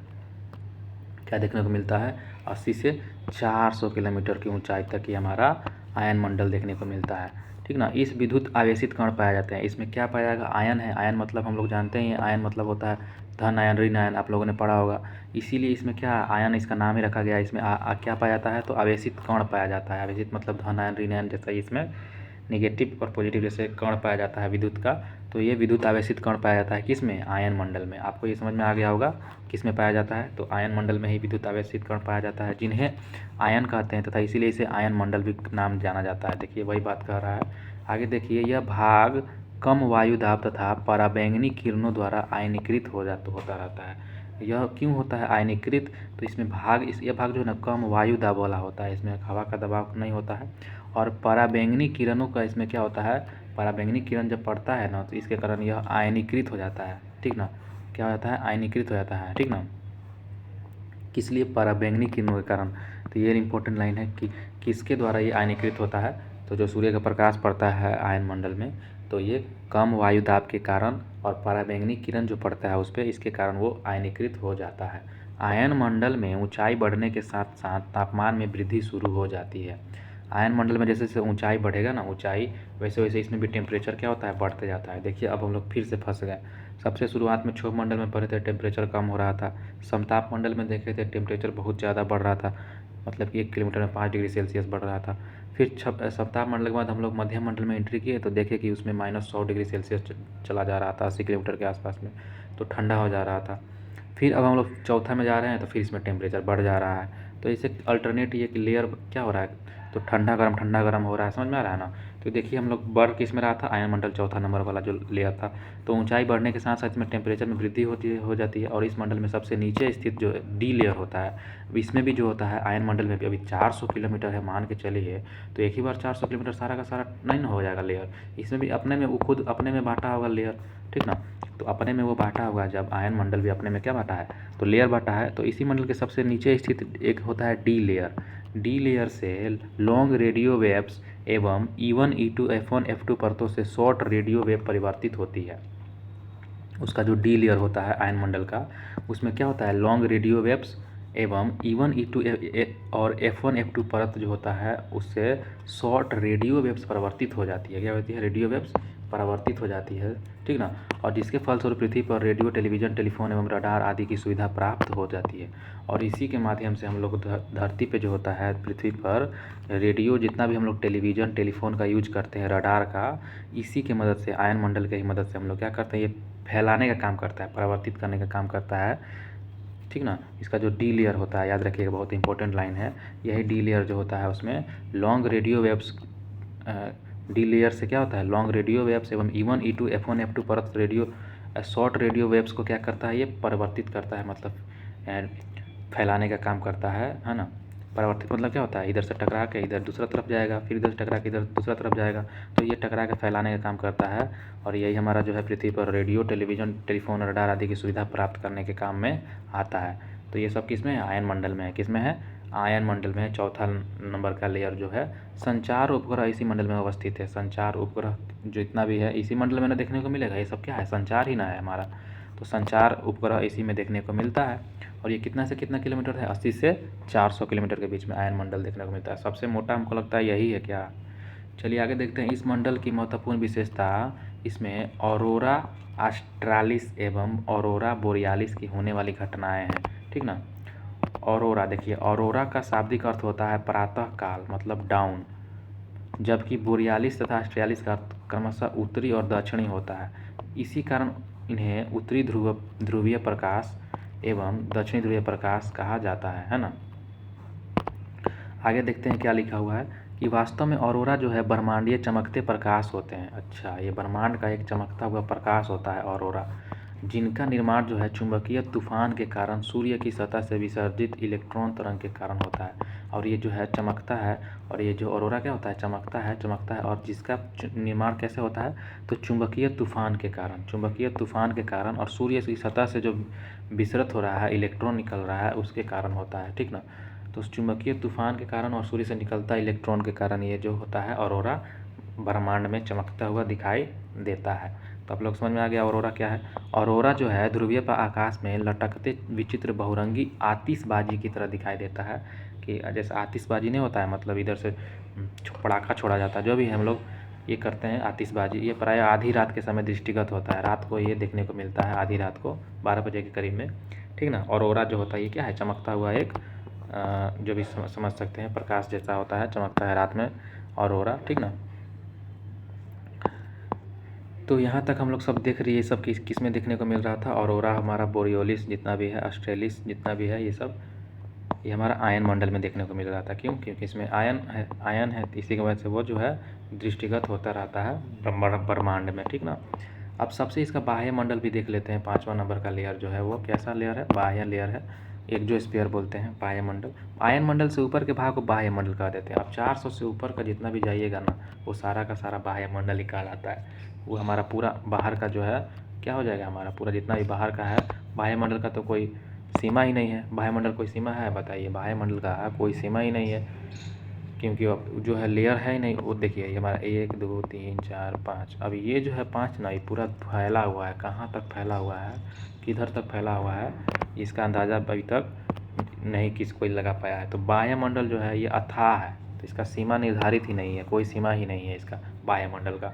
क्या देखने को मिलता है? 80 से 400 किलोमीटर की ऊंचाई तक ही हमारा आयन मंडल देखने को मिलता है। ठीक ना। इस विद्युत आवेशित कण पाए जाते हैं। इसमें क्या पाया जाएगा? आयन है। आयन मतलब हम लोग जानते हैं, आयन मतलब होता है धन आयन ऋण आयन, आप लोगों ने पढ़ा होगा। इसीलिए इसमें क्या आयन इसका नाम ही रखा गया है। इसमें क्या पाया जाता है? तो आवेशित कण पाया जाता है। आवेशित मतलब धन आयन ऋण आयन, जैसा इसमें नेगेटिव और पॉजिटिव जैसे कण पाया जाता है विद्युत का, तो ये विद्युत आवेशित कण पाया जाता है किस में? आयन मंडल में। आपको ये समझ में आ गया होगा किस में पाया जाता है? तो आयन मंडल में ही विद्युत आवेशित कण पाया जाता है, जिन्हें आयन कहते हैं, तथा इसीलिए इसे आयन मंडल भी नाम जाना जाता है। देखिए वही बात कह रहा है। आगे देखिए, यह भाग कम वायु दाब तथा पराबैंगनी किरणों द्वारा आयनीकृत होता रहता है। यह क्यों होता है आयनीकृत? तो इसमें यह भाग जो है ना कम वायु दाब वाला होता है, इसमें हवा का दबाव नहीं होता है। और पराबैंगनी किरणों का इसमें क्या होता है? पराबैंगनी किरण जब पड़ता है ना तो इसके कारण यह आयनीकृत हो जाता है। ठीक ना। क्या हो जाता है? आयनीकृत हो जाता है। ठीक ना। किस लिए? पराबैंगनी किरणों के कारण। तो ये इंपॉर्टेंट लाइन है कि किसके द्वारा ये आयनीकृत होता है? तो जो सूर्य का प्रकाश पड़ता है आयन मंडल में, तो ये कम वायु दाब के कारण और पराबैंगनी किरण जो पड़ता है उस पर, इसके कारण वो आयनीकृत हो जाता है। आयन मंडल में ऊंचाई बढ़ने के साथ साथ तापमान में वृद्धि शुरू हो जाती है। आयन मंडल में जैसे जैसे ऊंचाई बढ़ेगा ना, ऊंचाई वैसे वैसे इसमें भी टेम्परेचर क्या होता है, बढ़ते जाता है। देखिए अब हम लोग फिर से फंस गए। सबसे शुरुआत में क्षोभ मंडल में पढ़े थे टेम्परेचर कम हो रहा था, समताप मंडल में देखे थे टेम्परेचर बहुत ज़्यादा बढ़ रहा था, मतलब 1 किलोमीटर में 5 डिग्री सेल्सियस बढ़ रहा था। फिर समताप मंडल के बाद हम लोग मध्यम मंडल में एंट्री किए तो देखे कि उसमें -100 डिग्री सेल्सियस चला जा रहा था 80 किलोमीटर के आसपास में, तो ठंडा हो जा रहा था। फिर अब हम लोग चौथा में जा रहे हैं तो फिर इसमें टेम्परेचर बढ़ जा रहा है। तो इसे अल्टरनेट ये कि लेयर क्या हो रहा है, तो ठंडा गर्म हो रहा है, समझ में आ रहा है ना। तो देखिए हम लोग बढ़ किस में रहा था, आयन मंडल चौथा नंबर वाला जो लेयर था। तो ऊंचाई बढ़ने के साथ साथ इसमें टेम्परेचर में वृद्धि हो जाती है। और इस मंडल में सबसे नीचे स्थित जो डी लेयर होता है, इसमें भी जो होता है आयन मंडल में भी अभी 400 किलोमीटर है मान के चलिए, तो एक ही बार 400 किलोमीटर सारा का सारा नहीं ना हो जाएगा लेयर, इसमें भी अपने में वो खुद अपने में बांटा होगा लेयर, ठीक ना। तो अपने में वो बांटा होगा, जब आयन मंडल भी अपने में क्या बांटा है, तो लेयर बांटा है। तो इसी मंडल के सबसे नीचे स्थित एक होता है डी लेयर। डी लेयर से लॉन्ग रेडियो वेव्स एवं E1 E2 F1 F2 परतों से शॉर्ट रेडियो वेव परिवर्तित होती है। उसका जो डी लेयर होता है आयन मंडल का, उसमें क्या होता है, लॉन्ग रेडियो वेव्स एवं E1 E2 और F1 F2 परत जो होता है उससे शॉर्ट रेडियो वेव्स परिवर्तित हो जाती है। क्या होती है, रेडियो वेव्स परावर्तित हो जाती है, ठीक ना। और जिसके फलस्वरूप पृथ्वी पर रेडियो, टेलीविज़न, टेलीफोन एवं रडार आदि की सुविधा प्राप्त हो जाती है। और इसी के माध्यम से हम लोग धरती पे जो होता है पृथ्वी पर रेडियो, जितना भी हम लोग टेलीविज़न, टेलीफोन का यूज करते हैं, रडार का, इसी की मदद से, आयन मंडल की ही मदद से हम लोग क्या करते हैं, ये फैलाने का काम करता है, परावर्तित करने का काम करता है, ठीक ना। इसका जो डी लेयर होता है, याद रखिएगा, बहुत इंपॉर्टेंट लाइन है, यही डी लेयर जो होता है उसमें long radio waves, D layer से क्या होता है, लॉन्ग रेडियो वेव्स एवं E1 E2 F1 F2 परत रेडियो, शॉर्ट रेडियो वेव्स को क्या करता है, ये परिवर्तित करता है, मतलब फैलाने का काम करता है ना। परावर्तित मतलब क्या होता है, इधर से टकरा के इधर दूसरा तरफ जाएगा, फिर इधर से टकरा के इधर दूसरा तरफ जाएगा, तो ये टकरा के फैलाने का काम करता है। और यही हमारा जो है पृथ्वी पर रेडियो, टेलीविज़न, टेलीफोन, रडार आदि की सुविधा प्राप्त करने के काम में आता है। तो ये सब किस में है, आयन मंडल में है। किस में है, आयन मंडल में है। चौथा नंबर का लेयर जो है संचार उपग्रह इसी मंडल में अवस्थित है। संचार उपग्रह जितना भी है इसी मंडल में ना देखने को मिलेगा, ये सब क्या है, संचार ही ना है हमारा। तो संचार उपग्रह इसी में देखने को मिलता है। और ये कितना से कितना किलोमीटर है, 80 से 400 किलोमीटर के बीच में आयन मंडल देखने को मिलता है। सबसे मोटा हमको लगता है यही है क्या। चलिए आगे देखते हैं। इस मंडल की महत्वपूर्ण विशेषता, इसमें ऑरोरा ऑस्ट्रालिस एवं ऑरोरा बोरियालिस की होने वाली घटनाएं हैं, ठीक ना। ऑरोरा, देखिए ऑरोरा का शाब्दिक अर्थ होता है प्रातः काल, मतलब डाउन, जबकि बोरियालिस तथा ऑस्ट्रियालिस का अर्थ क्रमशः उत्तरी और दक्षिणी होता है। इसी कारण इन्हें उत्तरी ध्रुवीय प्रकाश एवं दक्षिणी ध्रुवीय प्रकाश कहा जाता है ना। आगे देखते हैं क्या लिखा हुआ है कि वास्तव में ऑरोरा जो है ब्रह्मांडीय चमकते प्रकाश होते हैं। अच्छा, ये ब्रह्मांड का एक चमकता हुआ प्रकाश होता है ऑरोरा, जिनका निर्माण जो है चुंबकीय तूफान के कारण सूर्य की सतह से विसर्जित इलेक्ट्रॉन तरंग के कारण होता है। और ये जो है चमकता है, और ये जो ऑरोरा क्या होता है, चमकता है। और जिसका निर्माण कैसे होता है, तो चुंबकीय तूफान के कारण, और सूर्य की सतह से जो विसरित हो रहा है, इलेक्ट्रॉन निकल रहा है, उसके कारण होता है, ठीक ना। तो चुंबकीय तूफान के कारण और सूर्य से निकलता इलेक्ट्रॉन के कारण ये जो होता है ऑरोरा ब्रह्मांड में चमकता हुआ दिखाई देता है। तो आप लोग समझ में आ गया ऑरोरा क्या है। ऑरोरा जो है ध्रुवीय पर आकाश में लटकते विचित्र बहुरंगी आतिशबाजी की तरह दिखाई देता है, कि जैसे आतिशबाजी नहीं होता है, मतलब इधर से पटाखा छोड़ा जाता है, जो भी हम लोग ये करते हैं आतिशबाजी, ये प्रायः आधी रात के समय दृष्टिगत होता है। रात को ये देखने को मिलता है, आधी रात को 12 बजे के करीब में, ठीक ना। ऑरोरा जो होता है ये क्या है, चमकता हुआ एक जो भी समझ सकते हैं प्रकाश जैसा होता है, चमकता है रात में ऑरोरा, ठीक ना। तो यहाँ तक हम लोग सब देख रही है, सब किस में देखने को मिल रहा था, ऑरोरा हमारा बोरियोलिस जितना भी है, ऑस्ट्रेलिस जितना भी है, ये सब ये हमारा आयन मंडल में देखने को मिल रहा था। क्यों, क्योंकि इसमें आयन है, इसी की वजह से वो जो है दृष्टिगत होता रहता है ब्रह्मांड में, ठीक ना। अब सबसे इसका बाह्य मंडल भी देख लेते हैं। 5वां नंबर का लेयर जो है वो कैसा लेयर है, बाह्य लेयर है, एक जो स्फीयर बोलते हैं बाह्य मंडल। आयन मंडल से ऊपर के भाग को बाह्य मंडल कह देते हैं। अब 400 से ऊपर का जितना भी जाइएगा ना, वो सारा का सारा बाह्य मंडल ही कहलाता है। वो हमारा पूरा बाहर का जो है क्या हो जाएगा, हमारा पूरा जितना भी बाहर का है, बाह्य मंडल का तो कोई सीमा ही नहीं है। बाह्य मंडल कोई सीमा है, बताइए, बाह्य मंडल का कोई सीमा ही नहीं है। क्योंकि अब जो है लेयर है ही नहीं। वो देखिए ये हमारा 1 2 3 4 5, अब ये जो है 5 ना, ये पूरा फैला हुआ है। कहाँ तक फैला हुआ है, किधर तक फैला हुआ है, इसका अंदाज़ा अभी तक नहीं किसी कोई लगा पाया है। तो वायुमंडल जो है ये अथाह है, तो इसका सीमा निर्धारित ही नहीं है, कोई सीमा ही नहीं है इसका वायुमंडल का।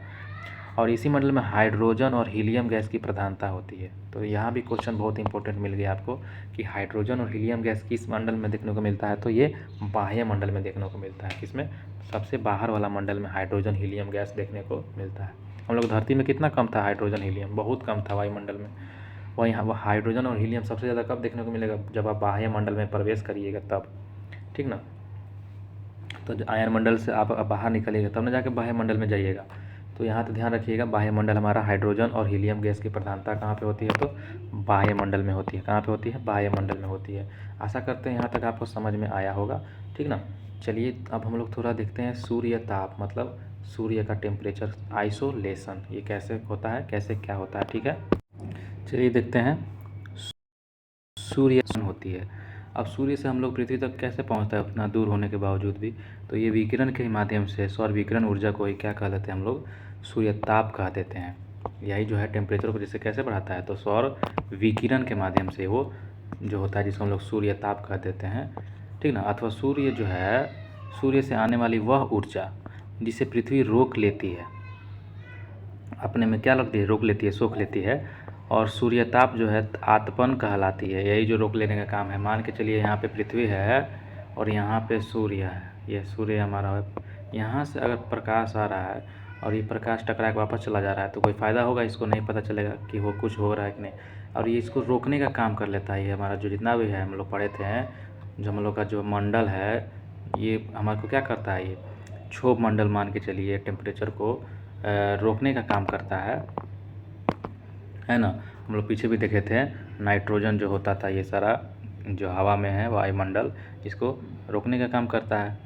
और इसी मंडल में हाइड्रोजन और हीलियम गैस की प्रधानता होती है। तो यहाँ भी क्वेश्चन बहुत इंपॉर्टेंट मिल गया आपको कि हाइड्रोजन और हीलियम गैस किस मंडल में देखने को मिलता है, तो ये बाह्य मंडल में देखने को मिलता है। किसमें, सबसे बाहर वाला मंडल में हाइड्रोजन हीलियम गैस देखने को मिलता है। हम लोग धरती में कितना कम था हाइड्रोजन हीलियम, बहुत कम था वायुमंडल में। वहीं हाइड्रोजन और हीलियम सबसे ज़्यादा कब देखने को मिलेगा, जब आप बाह्य मंडल में प्रवेश करिएगा तब, ठीक ना। तो आयन मंडल से आप बाहर निकलिएगा तब ना जाके बाह्य मंडल में जाइएगा। तो यहाँ तो ध्यान रखिएगा, बाह्य मंडल हमारा हाइड्रोजन और हीलियम गैस की प्रधानता कहाँ पे होती है, तो बाह्य मंडल में होती है। कहाँ पे होती है, बाह्य मंडल में होती है। आशा करते हैं यहाँ तक आपको समझ में आया होगा, ठीक ना। चलिए अब हम लोग थोड़ा देखते हैं सूर्य ताप, मतलब सूर्य का टेम्परेचर, आइसोलेशन, ये कैसे होता है, कैसे क्या होता है, ठीक है। चलिए देखते हैं सूर्य होती है। अब सूर्य से हम लोग पृथ्वी तक कैसे पहुंचता है उतना दूर होने के बावजूद भी, तो ये विकिरण के माध्यम से, सौर विकिरण ऊर्जा को ही क्या कह देते हैं हम लोग, सूर्य ताप कह देते हैं। यही जो है टेम्परेचर को जैसे कैसे बढ़ाता है, तो सौर विकिरण के माध्यम से वो जो होता है जिसको हम लोग सूर्य ताप कह देते हैं, ठीक ना। अथवा सूर्य जो है, सूर्य से आने वाली वह ऊर्जा जिसे पृथ्वी रोक लेती है, अपने में क्या लगती है, रोक लेती है, सोख लेती है। और सूर्यताप जो है आतपन कहलाती है, यही जो रोक लेने का काम है। मान के चलिए यहाँ पे पृथ्वी है और यहाँ पे सूर्य है, ये सूर्य हमारा है। यहाँ से अगर प्रकाश आ रहा है और ये प्रकाश टकरा के वापस चला जा रहा है तो कोई फ़ायदा होगा, इसको नहीं पता चलेगा कि वो कुछ हो रहा है कि नहीं। और ये इसको रोकने का काम कर लेता है। ये हमारा जो जितना भी है, हम लोग पढ़े थे, जो हम लोग का जो मंडल है, ये हमारे को क्या करता है, ये क्षोभ मंडल मान के चलिए टेम्परेचर को रोकने का काम करता है ना। हम लोग पीछे भी देखे थे, नाइट्रोजन जो होता था, ये सारा जो हवा में है वायुमंडल, इसको रोकने का काम करता है।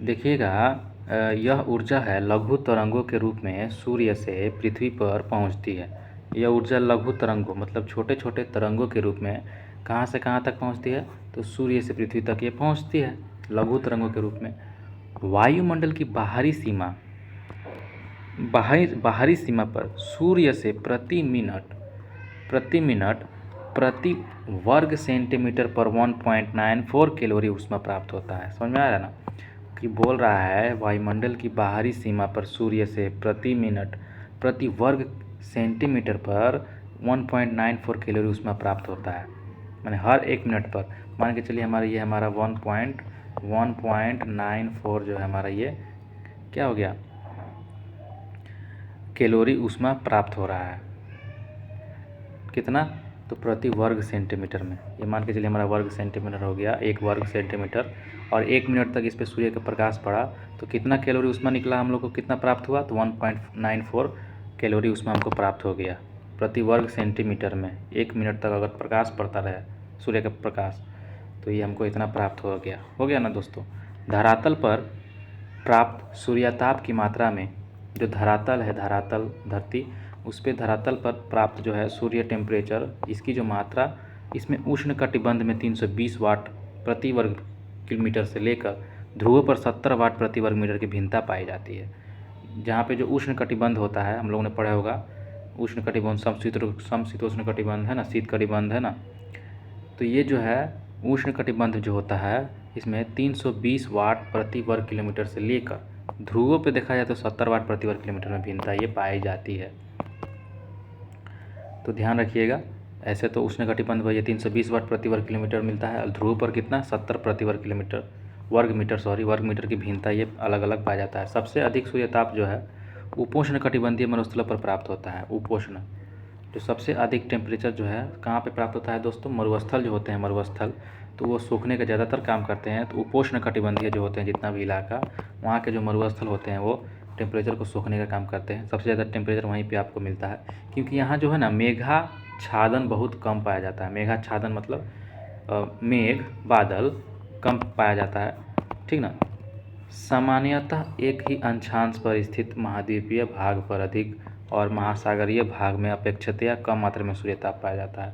देखिएगा यह ऊर्जा है लघु तरंगों के रूप में सूर्य से पृथ्वी पर पहुंचती है। यह ऊर्जा लघु तरंगों मतलब छोटे छोटे तरंगों के रूप में कहाँ से कहाँ तक पहुंचती है, तो सूर्य से पृथ्वी तक ये पहुंचती है लघु तरंगों के रूप में। वायुमंडल की बाहरी सीमा पर सूर्य से प्रति मिनट प्रति वर्ग सेंटीमीटर पर 1.94 कैलोरी ऊष्मा प्राप्त होता है। समझ में आ रहा है ना, कि बोल रहा है वायुमंडल की बाहरी सीमा पर सूर्य से प्रति मिनट प्रति वर्ग सेंटीमीटर पर 1.94 कैलोरी ऊष्मा प्राप्त होता है, माने हर 1 मिनट पर। मान के चलिए हमारा ये हमारा 1.94 जो है हमारा ये क्या हो गया, कैलोरी ऊष्मा प्राप्त हो रहा है। कितना, तो प्रति वर्ग सेंटीमीटर में। ये मान के चलिए हमारा वर्ग सेंटीमीटर हो गया, 1 वर्ग सेंटीमीटर। और 1 मिनट तक इस पर सूर्य का प्रकाश पड़ा तो कितना कैलोरी ऊष्मा निकला, हम लोग को कितना प्राप्त हुआ, तो 1.94 कैलोरी ऊष्मा हमको प्राप्त हो गया प्रति वर्ग सेंटीमीटर में। 1 मिनट तक अगर प्रकाश पड़ता रहे सूर्य का प्रकाश, तो ये हमको इतना प्राप्त हो गया ना दोस्तों। धरातल पर प्राप्त सूर्यताप की मात्रा में, जो धरातल है, धरातल धरती, उस पर धरातल पर प्राप्त जो है सूर्य टेम्परेचर, इसकी जो मात्रा, इसमें उष्ण कटिबंध में 320 वाट प्रति वर्ग किलोमीटर से लेकर ध्रुवों पर 70 वाट प्रति वर्ग मीटर की भिन्नता पाई जाती है। जहाँ पे जो उष्ण कटिबंध होता है, हम लोगों ने पढ़ा होगा उष्ण कटिबंध, समशीतोष्ण कटिबंध है ना, शीत कटिबंध है ना, तो ये जो है उष्ण कटिबंध जो होता है, इसमें 320 वाट प्रति वर्ग किलोमीटर से लेकर ध्रुवों पे देखा जाए तो 70 वाट प्रति वर्ग किलोमीटर में भिन्नता ये पाई जाती है। तो ध्यान रखिएगा, ऐसे तो उष्ण कटिबंध पर ये 320 वाट प्रति वर्ग किलोमीटर मिलता है और ध्रुव पर कितना, 70 प्रति वर्ग मीटर की भिन्नता ये अलग अलग पाया जाता है। सबसे अधिक सूर्यताप जो है उपोष्ण कटिबंधीय मरुस्थलों पर प्राप्त होता है। उपोष्ण जो सबसे अधिक टेम्परेचर जो है कहाँ पे प्राप्त होता है दोस्तों, मरुस्थल जो होते हैं, मरुस्थल, तो वो सूखने का ज़्यादातर काम करते हैं। तो उपोष्ण कटिबंधीय जो होते हैं जितना भी इलाका, वहाँ के जो मरुस्थल होते हैं वो टेम्परेचर को सूखने का काम करते हैं। सबसे ज़्यादा टेम्परेचर वहीं पे आपको मिलता है, क्योंकि यहाँ जो है ना मेघाच्छादन बहुत कम पाया जाता है। मेघाच्छादन मतलब मेघ बादल कम पाया जाता है, ठीक ना। सामान्यतः एक ही अक्षांश पर स्थित महाद्वीपीय भाग पर अधिक और महासागरीय भाग में अपेक्षाकृत कम मात्रा में सूर्यताप पाया जाता है।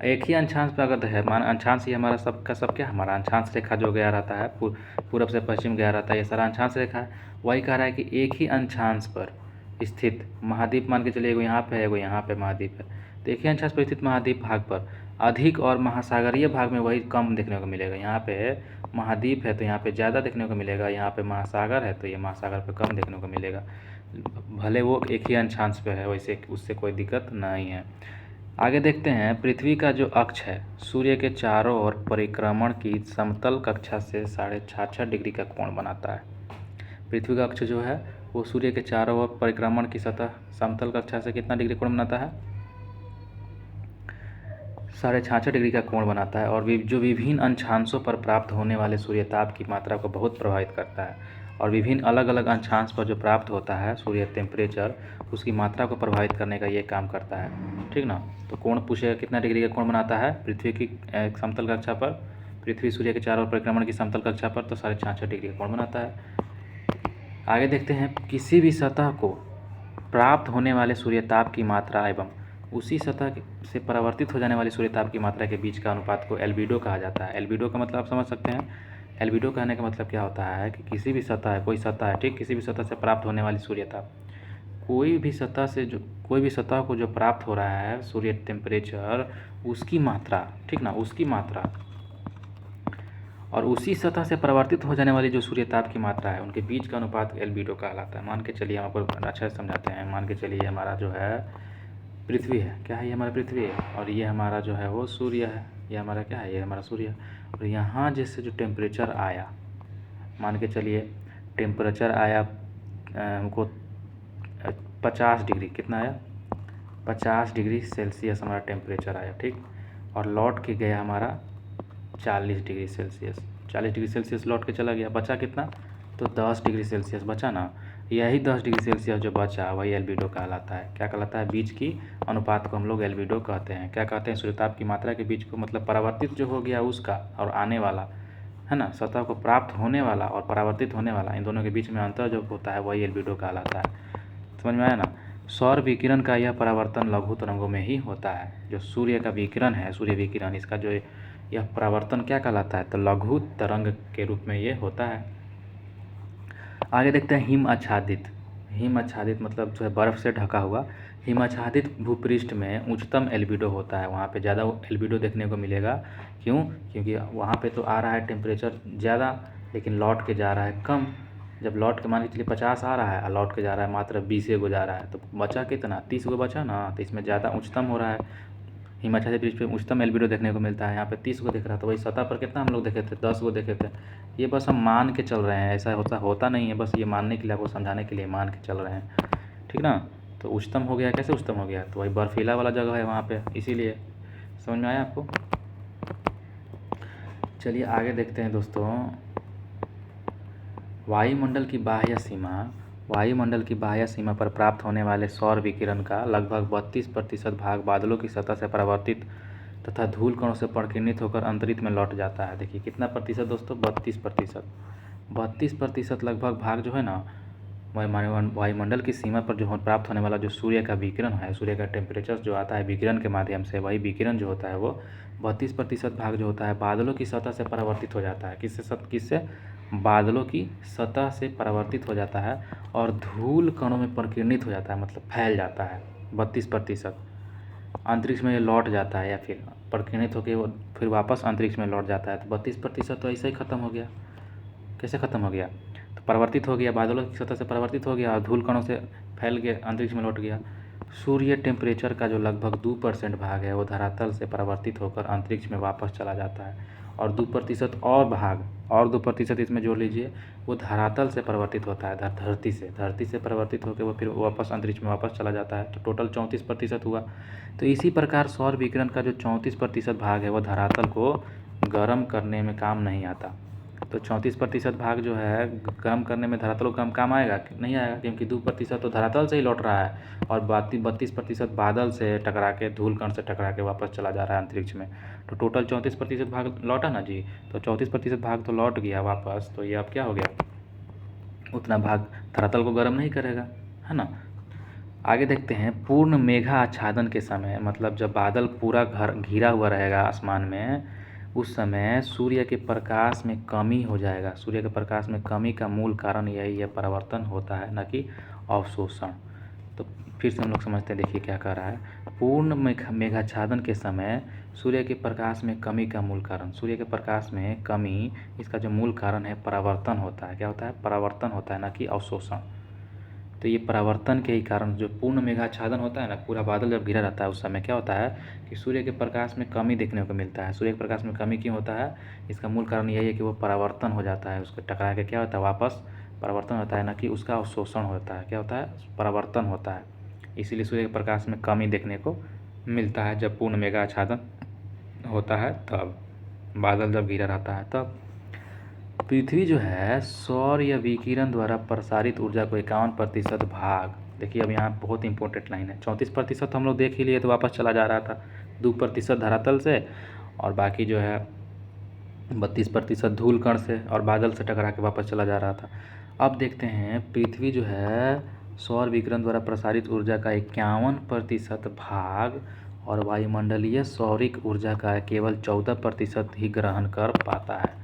एक ही अक्षांश पे अगर है, मान अक्षांश ही हमारा सबका सब क्या, हमारा अक्षांश रेखा जो गया रहता है पूरब से पश्चिम गया रहता है, ये सारा अक्षांश रेखा है। वही कह रहा है कि एक ही अक्षांश पर स्थित महाद्वीप, मान के चलिए एगो यहाँ पे है, एगो यहाँ पे महाद्वीप है, तो एक ही अक्षांश पर स्थित महाद्वीप भाग पर अधिक और महासागरीय भाग में वही कम देखने को मिलेगा। यहाँ पे महाद्वीप है तो यहाँ पे ज़्यादा देखने को मिलेगा, यहाँ पे महासागर है तो ये महासागर पे कम देखने को मिलेगा। भले वो एक ही अक्षांश पे है, वैसे उससे कोई दिक्कत नहीं है। आगे देखते हैं, पृथ्वी का जो अक्ष है सूर्य के चारों ओर परिक्रमण की समतल कक्षा से 66.5 डिग्री का कोण बनाता है। पृथ्वी का अक्ष जो है वो सूर्य के चारों ओर परिक्रमण की सतह समतल कक्षा से कितना डिग्री कोण बनाता है? 66.5 डिग्री का कोण बनाता है, और जो विभिन्न अक्षांशों पर प्राप्त होने वाले सूर्यताप की मात्रा को बहुत प्रभावित करता है। और विभिन्न अलग अलग अक्षांश पर जो प्राप्त होता है सूर्य टेम्परेचर, उसकी मात्रा को प्रभावित करने का ये काम करता है, ठीक ना। तो कोण पूछेगा कितना डिग्री का कोण बनाता है पृथ्वी की समतल कक्षा पर, पृथ्वी सूर्य के चारों ओर परिक्रमण की समतल कक्षा पर, तो 66.5 डिग्री का कोण बनाता है। आगे देखते हैं, किसी भी सतह को प्राप्त होने वाले सूर्यताप की मात्रा एवं उसी सतह से परावर्तित हो जाने वाली सूर्यताप की मात्रा के बीच का अनुपात को एल्बिडो कहा जाता है। एल्बिडो का मतलब आप समझ सकते हैं। एल्बिडो कहने का मतलब क्या होता है कि किसी भी सतह है, कोई सतह है, ठीक, किसी भी सतह से प्राप्त होने वाली सूर्यताप, कोई भी सतह को जो प्राप्त हो रहा है सूर्य टेम्परेचर, उसकी मात्रा, ठीक ना, उसकी मात्रा और उसी सतह से परावर्तित हो जाने वाली जो सूर्यताप की मात्रा है, उनके बीच का अनुपात एल्बिडो कहलाता है। मान के चलिए, हम आपको अच्छा से समझाते हैं। मान के चलिए हमारा जो है पृथ्वी है, क्या है, ये हमारा पृथ्वी है, और ये हमारा जो है वो सूर्य है, ये हमारा क्या है, ये हमारा सूर्य है। और यहाँ जैसे जो टेम्परेचर आया, मान के चलिए टेम्परेचर आया हमको 50 डिग्री, कितना आया, 50 डिग्री सेल्सियस हमारा टेम्परेचर आया, ठीक, और लौट के गया हमारा 40 डिग्री सेल्सियस। 40 डिग्री सेल्सियस लौट के चला गया, बचा कितना, तो 10 डिग्री सेल्सियस बचा ना। यही 10 डिग्री सेल्सियस जो बचा वही एल्बिडो कहलाता है। क्या कहलाता है? बीच की अनुपात को हम लोग एल्बिडो कहते हैं। क्या कहते हैं? सूर्यताप की मात्रा के बीच को, मतलब परावर्तित जो हो गया उसका और आने वाला, है ना, सतह को प्राप्त होने वाला और परावर्तित होने वाला, इन दोनों के बीच में अंतर जो होता है वही एल्बिडो कहलाता है। समझ में आया ना। सौर विकिरण का यह परावर्तन लघु तरंगों में ही होता है। जो सूर्य का विकिरण है, सूर्य विकिरण, इसका जो यह परावर्तन क्या कहलाता है, तो लघु तरंग के रूप में ये होता है। आगे देखते हैं, हिम आच्छादित। हिम आच्छादित मतलब जो है बर्फ़ से ढका हुआ। हिम आच्छादित भूपृष्ठ में उच्चतम एल्बिडो होता है, वहाँ पे ज़्यादा एल्बिडो देखने को मिलेगा। क्यों? क्योंकि वहाँ पे तो आ रहा है टेम्परेचर ज़्यादा, लेकिन लौट के जा रहा है कम। जब लौट के मान के चलिए 50 आ रहा है और लौट के जा रहा है मात्र 20 गो जा रहा है, तो बचा कितना, 30 गो बचा ना, तो इसमें ज़्यादा उच्चतम हो रहा है। हिमाचल प्रदेश पे उच्चतम एल्बिडो देखने को मिलता है, यहाँ पे 30 गो दिख रहा था। वही सतह पर कितना हम लोग देखे थे, 10 गो देखे थे। ये बस हम मान के चल रहे हैं, ऐसा होता नहीं है, बस ये मानने के लिए, आपको समझाने के लिए मान के चल रहे हैं, ठीक ना। तो उच्चतम हो गया, कैसे उच्चतम हो गया, तो वही बर्फीला वाला जगह है वहाँ पे, इसीलिए। समझ में आया आपको? चलिए आगे देखते हैं दोस्तों। वायुमंडल की बाह्य सीमा। वायुमंडल की बाह्य सीमा पर प्राप्त होने वाले सौर विकिरण का लगभग 32% भाग बादलों की सतह से परावर्तित तथा धूल कणों से परिकिरणित होकर अंतरिक्ष में लौट जाता है। देखिए कितना प्रतिशत दोस्तों, 32%। 32% लगभग भाग जो है ना, वायुमंडल की सीमा पर जो प्राप्त होने वाला जो सूर्य का विकिरण है, सूर्य का टेम्परेचर जो आता है विकिरण के माध्यम से, वही विकिरण जो होता है वो 32% भाग जो होता है बादलों की सतह से परावर्तित हो जाता है। किससे? बादलों की सतह से परावर्तित हो जाता है और धूल कणों में परिकिरणित हो जाता है, मतलब फैल जाता है। 32% अंतरिक्ष में ये लौट जाता है, या फिर परिकिरणित होकर वो फिर वापस अंतरिक्ष में लौट जाता है। तो 32% तो ऐसे ही ख़त्म हो गया। कैसे ख़त्म हो गया? तो परावर्तित हो गया, बादलों की सतह से परावर्तित हो गया और धूल कणों से फैल के अंतरिक्ष में लौट गया। सूर्य टेम्परेचर का जो लगभग 2% भाग है वो धरातल से परावर्तित होकर अंतरिक्ष में वापस चला जाता है, और 2% और भाग, और 2% इसमें जोड़ लीजिए, वो धरातल से परिवर्तित होता है, धरती से परिवर्तित होकर वो फिर वापस अंतरिक्ष में वापस चला जाता है। तो टोटल 34% हुआ। तो इसी प्रकार सौर विकिरण का जो 34% भाग है वो धरातल को गर्म करने में काम नहीं आता। तो 34% भाग जो है गर्म करने में धरातल को काम आएगा नहीं आएगा, क्योंकि 2% तो धरातल से ही लौट रहा है और बाकी 32% बादल से टकरा के, धूल कण से टकरा के वापस चला जा रहा है अंतरिक्ष में। तो टोटल 34% भाग लौटा ना जी। तो 34% भाग तो लौट गया वापस, तो ये अब क्या हो गया, उतना भाग धरातल को गर्म नहीं करेगा, है ना। आगे देखते हैं पूर्ण मेघा आच्छादन के समय, मतलब जब बादल पूरा घिरा हुआ रहेगा आसमान में, उस समय सूर्य के प्रकाश में कमी हो जाएगा। सूर्य के प्रकाश में कमी का मूल कारण यही है, परावर्तन होता है, न कि अवशोषण। तो फिर से हम लोग समझते हैं, देखिए क्या कह रहा है। पूर्ण मेघाच्छादन के समय सूर्य के प्रकाश में कमी का मूल कारण, सूर्य के प्रकाश में कमी, इसका जो मूल कारण है परावर्तन होता है। क्या होता है? परावर्तन होता है, न कि अवशोषण। तो ये परावर्तन के ही कारण जो पूर्ण मेघाच्छादन होता है ना, पूरा बादल जब घिरा रहता है उस समय क्या होता है कि सूर्य के प्रकाश में कमी देखने को मिलता है। सूर्य के प्रकाश में कमी क्यों होता है? इसका मूल कारण यही है कि वो परावर्तन हो जाता है, उसको टकरा के क्या होता है, वापस परावर्तन होता है, ना कि उसका अवशोषण होता है। क्या होता है? परावर्तन होता है। इसीलिए सूर्य के प्रकाश में कमी देखने को मिलता है जब पूर्ण मेघाच्छादन होता है, तब बादल जब घिरा रहता है तब। पृथ्वी जो है सौर या विकिरण द्वारा प्रसारित ऊर्जा को 51% भाग, देखिए अब यहाँ बहुत इंपॉर्टेंट लाइन है। 34% हम लोग देख ही लिए तो वापस चला जा रहा था, 2% धरातल से, और बाकी जो है 32% धूल कण से और बादल से टकरा के वापस चला जा रहा था। अब देखते हैं पृथ्वी जो है सौर विकिरण द्वारा प्रसारित ऊर्जा का 51% भाग और वायुमंडलीय सौरिक ऊर्जा का केवल 14% ही ग्रहण कर पाता है।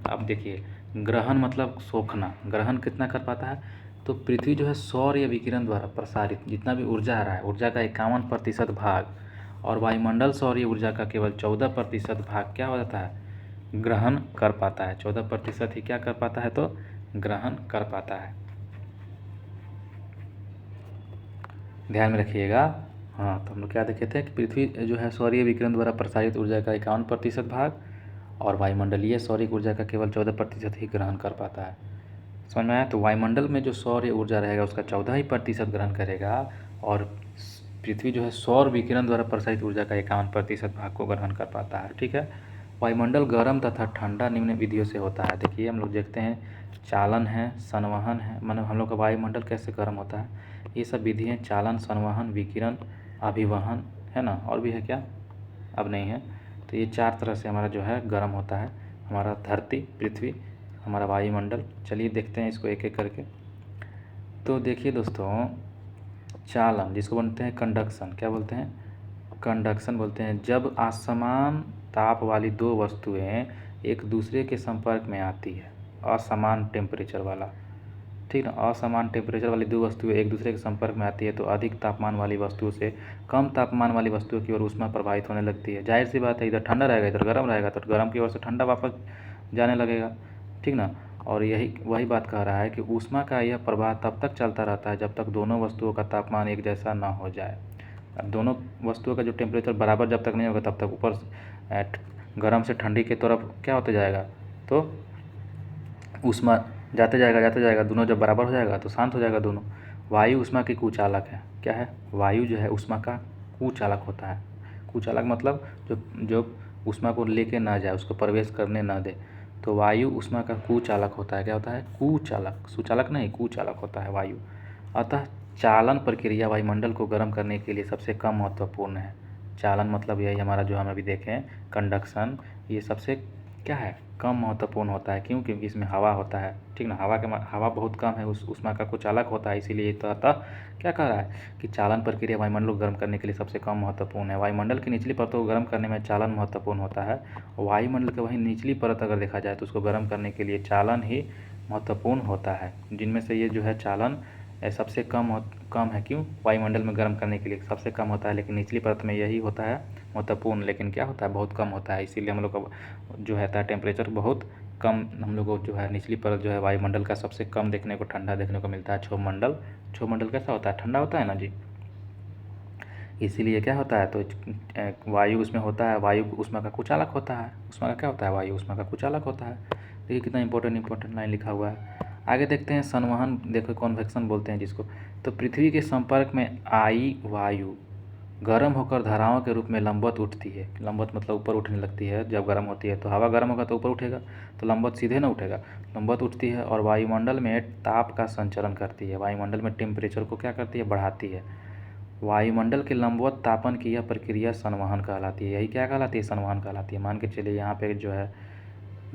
अब देखिए, ग्रहण मतलब सोखना, ग्रहण कितना कर पाता है? तो पृथ्वी जो है सौर या विकिरण द्वारा प्रसारित जितना भी ऊर्जा आ रहा है, ऊर्जा का 51% भाग और वायुमंडल सौर ऊर्जा का केवल 14% भाग क्या हो जाता है? ग्रहण कर पाता है। 14% ही क्या कर पाता है? तो ग्रहण कर पाता है। ध्यान में रखिएगा। हाँ, तो हम लोग क्या देखे थे कि पृथ्वी जो है सौरीय विकिरण द्वारा प्रसारित ऊर्जा का 51% भाग और वायुमंडलीय सौरिक ऊर्जा का केवल 14% ही ग्रहण कर पाता है। समझ में आया? तो वायुमंडल में जो सौर ऊर्जा रहेगा उसका 14% ग्रहण करेगा और पृथ्वी जो है सौर विकिरण द्वारा प्रसारित ऊर्जा का 51% भाग को ग्रहण कर पाता है। ठीक है। वायुमंडल गर्म तथा ठंडा निम्न विधियों से होता है। देखिए हम लोग देखते हैं, चालन है, संवहन है, मतलब हम लोग का वायुमंडल कैसे गर्म होता है, ये सब विधियाँ चालन, संवहन, विकिरण, अभिवहन, है ना, और भी है क्या, अब नहीं है। तो ये 4 तरह से हमारा जो है गर्म होता है, हमारा धरती, पृथ्वी, हमारा वायुमंडल। चलिए देखते हैं इसको एक एक करके। तो देखिए दोस्तों, चालन जिसको बोलते हैं कंडक्शन, क्या बोलते हैं? कंडक्शन बोलते हैं जब असमान ताप वाली दो वस्तुएं एक दूसरे के संपर्क में आती है, असमान टेम्परेचर वाला, ठीक ना, असमान टेम्परेचर वाली दो वस्तुएं एक दूसरे के संपर्क में आती है तो अधिक तापमान वाली वस्तु से कम तापमान वाली वस्तुओं की ओर ऊष्मा प्रवाहित होने लगती है। जाहिर सी बात है, इधर ठंडा रहेगा इधर गर्म रहेगा तो गर्म की ओर से ठंडा वापस जाने लगेगा, ठीक ना। और यही वही बात कह रहा है कि ऊष्मा का यह प्रवाह तब तक चलता रहता है जब तक दोनों वस्तुओं का तापमान एक जैसा ना हो जाए। अब दोनों वस्तुओं का जो टेम्परेचर बराबर जब तक नहीं होगा तब तक ऊपर गर्म से ठंडी की तरफ क्या होता जाएगा, तो ऊष्मा जाते जाएगा, दोनों जब बराबर हो जाएगा तो शांत हो जाएगा दोनों। वायु ऊष्मा की कुचालक है। क्या है? वायु जो है ऊष्मा का कुचालक होता है। कुचालक मतलब जो जो ऊष्मा को लेके ना जाए, उसको प्रवेश करने ना दे, तो वायु ऊष्मा का कुचालक होता है। क्या होता है? कुचालक, सुचालक नहीं, कुचालक होता है वायु। अतः चालन प्रक्रिया वायुमंडल को गर्म करने के लिए सबसे कम महत्वपूर्ण है। चालन मतलब यही हमारा जो हम अभी देखें कंडक्शन, ये सबसे क्या है, कम महत्वपूर्ण होता है। क्यों? क्योंकि इसमें हवा होता है, ठीक ना। हवा बहुत कम है, उस ऊष्मा का कुचालक होता है, इसीलिए तो अतः क्या कह रहा है कि चालन प्रक्रिया वायुमंडल को गर्म करने के लिए सबसे कम महत्वपूर्ण है। वायुमंडल की निचली परतों को गर्म करने में चालन महत्वपूर्ण होता है। वायुमंडल की वही निचली परत अगर देखा जाए तो उसको गर्म करने के लिए चालन ही महत्वपूर्ण होता है। जिनमें से ये जो है चालन सबसे कम है। क्यों? वायुमंडल में गर्म करने के लिए सबसे कम होता है, लेकिन निचली परत में यही होता है महत्वपूर्ण, लेकिन क्या होता है, बहुत कम होता है। इसीलिए हम लोग का जो है टेम्परेचर बहुत कम, हम लोग को जो है निचली परत जो है वायुमंडल का सबसे कम देखने को, ठंडा देखने को मिलता है। क्षोभमंडल कैसा होता है? ठंडा होता है ना जी। इसीलिए क्या होता है, तो वायु उसमें होता है, वायु ऊष्मा का कुचालक होता है। ऊष्मा का क्या होता है? वायु ऊष्मा का कुचालक होता है। देखिए कितना इंपॉर्टेंट लाइन लिखा हुआ है। आगे देखते हैं संवहन, देखो कॉन्वेक्शन बोलते हैं जिसको। तो पृथ्वी के संपर्क में आई वायु गर्म होकर धाराओं के रूप में लंबवत उठती है। लंबवत मतलब ऊपर उठने लगती है जब गर्म होती है, तो हवा गर्म होगा तो ऊपर उठेगा, तो लंबवत सीधे ना उठेगा, लंबवत उठती है और वायुमंडल में ताप का संचरण करती है। वायुमंडल में टेम्परेचर को क्या करती है? बढ़ाती है। वायुमंडल के लंबवत तापन की यह प्रक्रिया संवहन कहलाती है। यही क्या कहलाती है? संवहन कहलाती है। मान के चलिए यहाँ पे जो है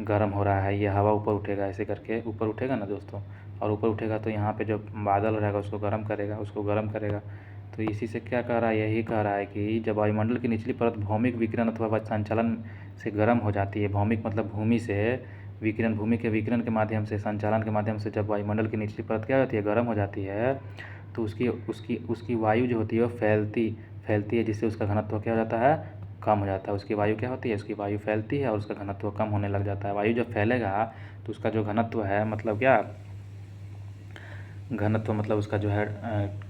गर्म हो रहा है, ये हवा ऊपर उठेगा, ऐसे करके ऊपर उठेगा ना दोस्तों, और ऊपर उठेगा तो यहाँ पे जो बादल रहेगा उसको गर्म करेगा। तो इसी से क्या कह रहा है, यही कह रहा है कि जब वायुमंडल की निचली परत भौमिक विकिरण अथवा संचालन से गर्म हो जाती है, भौमिक मतलब भूमि से विकिरण, भूमि के विकिरण के माध्यम से, संचालन के माध्यम से जब वायुमंडल की निचली परत क्या होती है, गर्म हो जाती है, तो उसकी वायु जो होती है वो फैलती है, जिससे उसका घनत्व क्या हो जाता है, कम हो जाता है। उसकी वायु क्या होती है, उसकी वायु फैलती है और उसका घनत्व कम होने लग जाता है। वायु जब फैलेगा तो उसका जो घनत्व है, मतलब क्या घनत्व, मतलब उसका जो है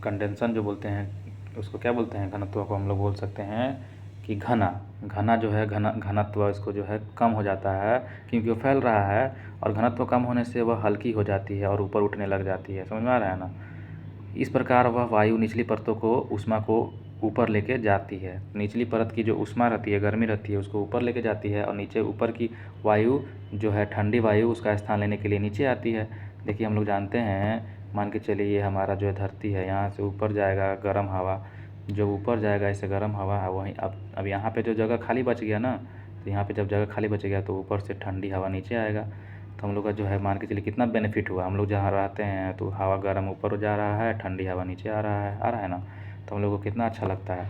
कंडेंसन जो बोलते हैं, उसको क्या बोलते हैं, घनत्व को हम लोग बोल सकते हैं कि घना जो है घनत्व इसको जो है कम हो जाता है, क्योंकि वो फैल रहा है और घनत्व कम होने से वह हल्की हो जाती है और ऊपर उठने लग जाती है। समझ में आ रहा है ना। इस प्रकार वह वायु निचली परतों को ऊष्मा को ऊपर लेके जाती है। निचली परत की जो ऊष्मा रहती है, गर्मी रहती है, उसको ऊपर लेके जाती है और नीचे ऊपर की वायु जो है ठंडी वायु उसका स्थान लेने के लिए नीचे आती है। देखिए हम लोग जानते हैं, मान के चलिए ये हमारा जो है धरती है, यहाँ से ऊपर जाएगा गर्म हवा, जो ऊपर जाएगा इससे गर्म हवा है, वहीं अब यहाँ पे जो जगह खाली बच गया ना, तो यहाँ पे जब जगह खाली बच गया तो ऊपर से ठंडी हवा नीचे आएगा। तो हम लोग का जो है मान के चलिए कितना बेनिफिट हुआ, हम लोग जहाँ रहते हैं तो हवा गर्म ऊपर जा रहा है, ठंडी हवा नीचे आ रहा है ना, तो हम लोग को कितना अच्छा लगता है।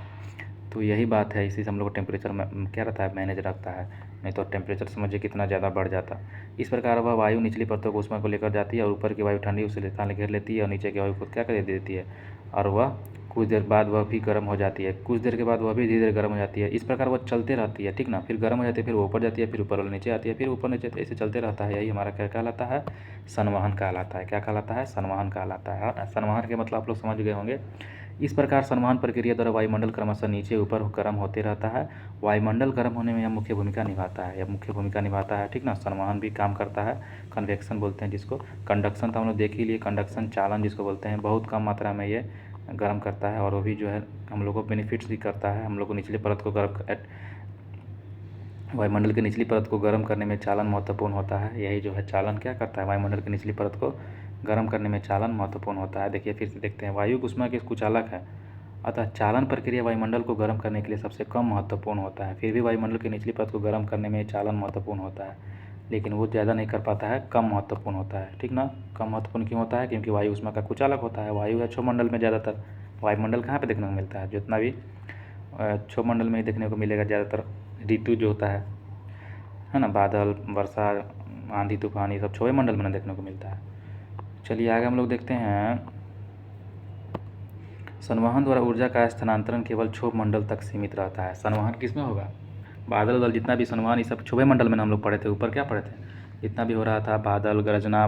तो यही बात है, इसी से हम लोग को टेम्परेचर में क्या रहता है, मैनेज रखता है, नहीं तो टेम्परेचर समझिए कितना ज़्यादा बढ़ जाता। इस प्रकार वह वायु निचली परतों को ऊष्मा को लेकर जाती है और ऊपर की वायु ठंडी उसे स्थान घेर लेती है और नीचे की वायु को क्या कर देती है, और वह कुछ देर बाद वह भी गर्म हो जाती है, कुछ देर के बाद वह भी धीरे धीरे गर्म हो जाती है। इस प्रकार वह चलते रहती है, ठीक ना, फिर गर्म हो जाती है, फिर ऊपर जाती है, फिर ऊपर वाले नीचे आती है, फिर ऊपर नीचे, ऐसे चलते रहता है। यही हमारा क्या कहलाता है, संवहन कहलाता है। क्या कहलाता है, संवहन कहलाता है। संवहन के मतलब आप लोग समझ गए होंगे। इस प्रकार संवहन प्रक्रिया द्वारा वायुमंडल क्रमशः नीचे ऊपर गर्म होते रहता है। वायुमंडल गर्म होने में यह मुख्य भूमिका निभाता है, ठीक ना। संवहन भी काम करता है, कन्वेक्शन बोलते हैं जिसको। कंडक्शन तो हम लोग देख ही लिए, कंडक्शन चालन जिसको बोलते हैं, बहुत कम मात्रा में ये गर्म करता है और वो भी जो है हम लोग को बेनिफिट्स भी करता है। हम लोग को निचली परत को वायुमंडल की निचली परत को गर्म करने में चालन महत्वपूर्ण होता है। यही जो है चालन क्या करता है, वायुमंडल की निचली परत को गर्म करने में चालन महत्वपूर्ण होता है। देखिए फिर से देखते हैं, वायु ऊष्मा के कुचालक है, अतः चालन प्रक्रिया वायुमंडल को गर्म करने के लिए सबसे कम महत्वपूर्ण होता है। फिर भी वायुमंडल की निचली परत को गर्म करने में चालन महत्वपूर्ण होता है, लेकिन वो ज़्यादा नहीं कर पाता है, कम महत्वपूर्ण होता है, ठीक ना। कम महत्वपूर्ण क्यों होता है, क्योंकि वायु ऊष्मा का कुचालक होता है। वायु है क्षोमंडल में ज़्यादातर, वायुमंडल कहाँ पे देखने को मिलता है, जितना भी क्षोमंडल में ही देखने को मिलेगा ज़्यादातर। ऋतु जो होता है ना, बादल, वर्षा, आंधी तूफान, ये सब क्षोभ मंडल में देखने को मिलता है। चलिए आगे हम लोग देखते हैं, संवहन द्वारा ऊर्जा का स्थानांतरण केवल क्षोभ मंडल तक सीमित रहता है। संवहन किस में होगा, बादल उदल जितना भी संवहन, ये सब क्षोभ मंडल में हम लोग पढ़े थे, ऊपर क्या पढ़े थे, जितना भी हो रहा था बादल, गरजना,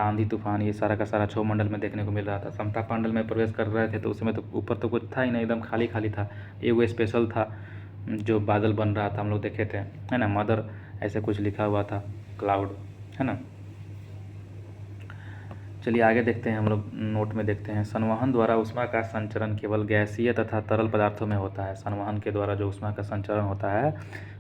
आंधी तूफान, ये सारा का सारा क्षोभ मंडल में देखने को मिल रहा था। समताप मंडल में प्रवेश कर रहे थे तो उसमें तो ऊपर तो कुछ था ही नहीं, एकदम खाली खाली था। एक स्पेशल था जो बादल बन रहा था, हम लोग देखे थे, है ना, मदर ऐसे कुछ लिखा हुआ था, क्लाउड, है ना। चलिए आगे देखते हैं, हम लोग नोट में देखते हैं, संवहन द्वारा ऊष्मा का संचरण केवल गैसीय तथा तरल पदार्थों में होता है। संवहन के द्वारा जो ऊष्मा का संचरण होता है,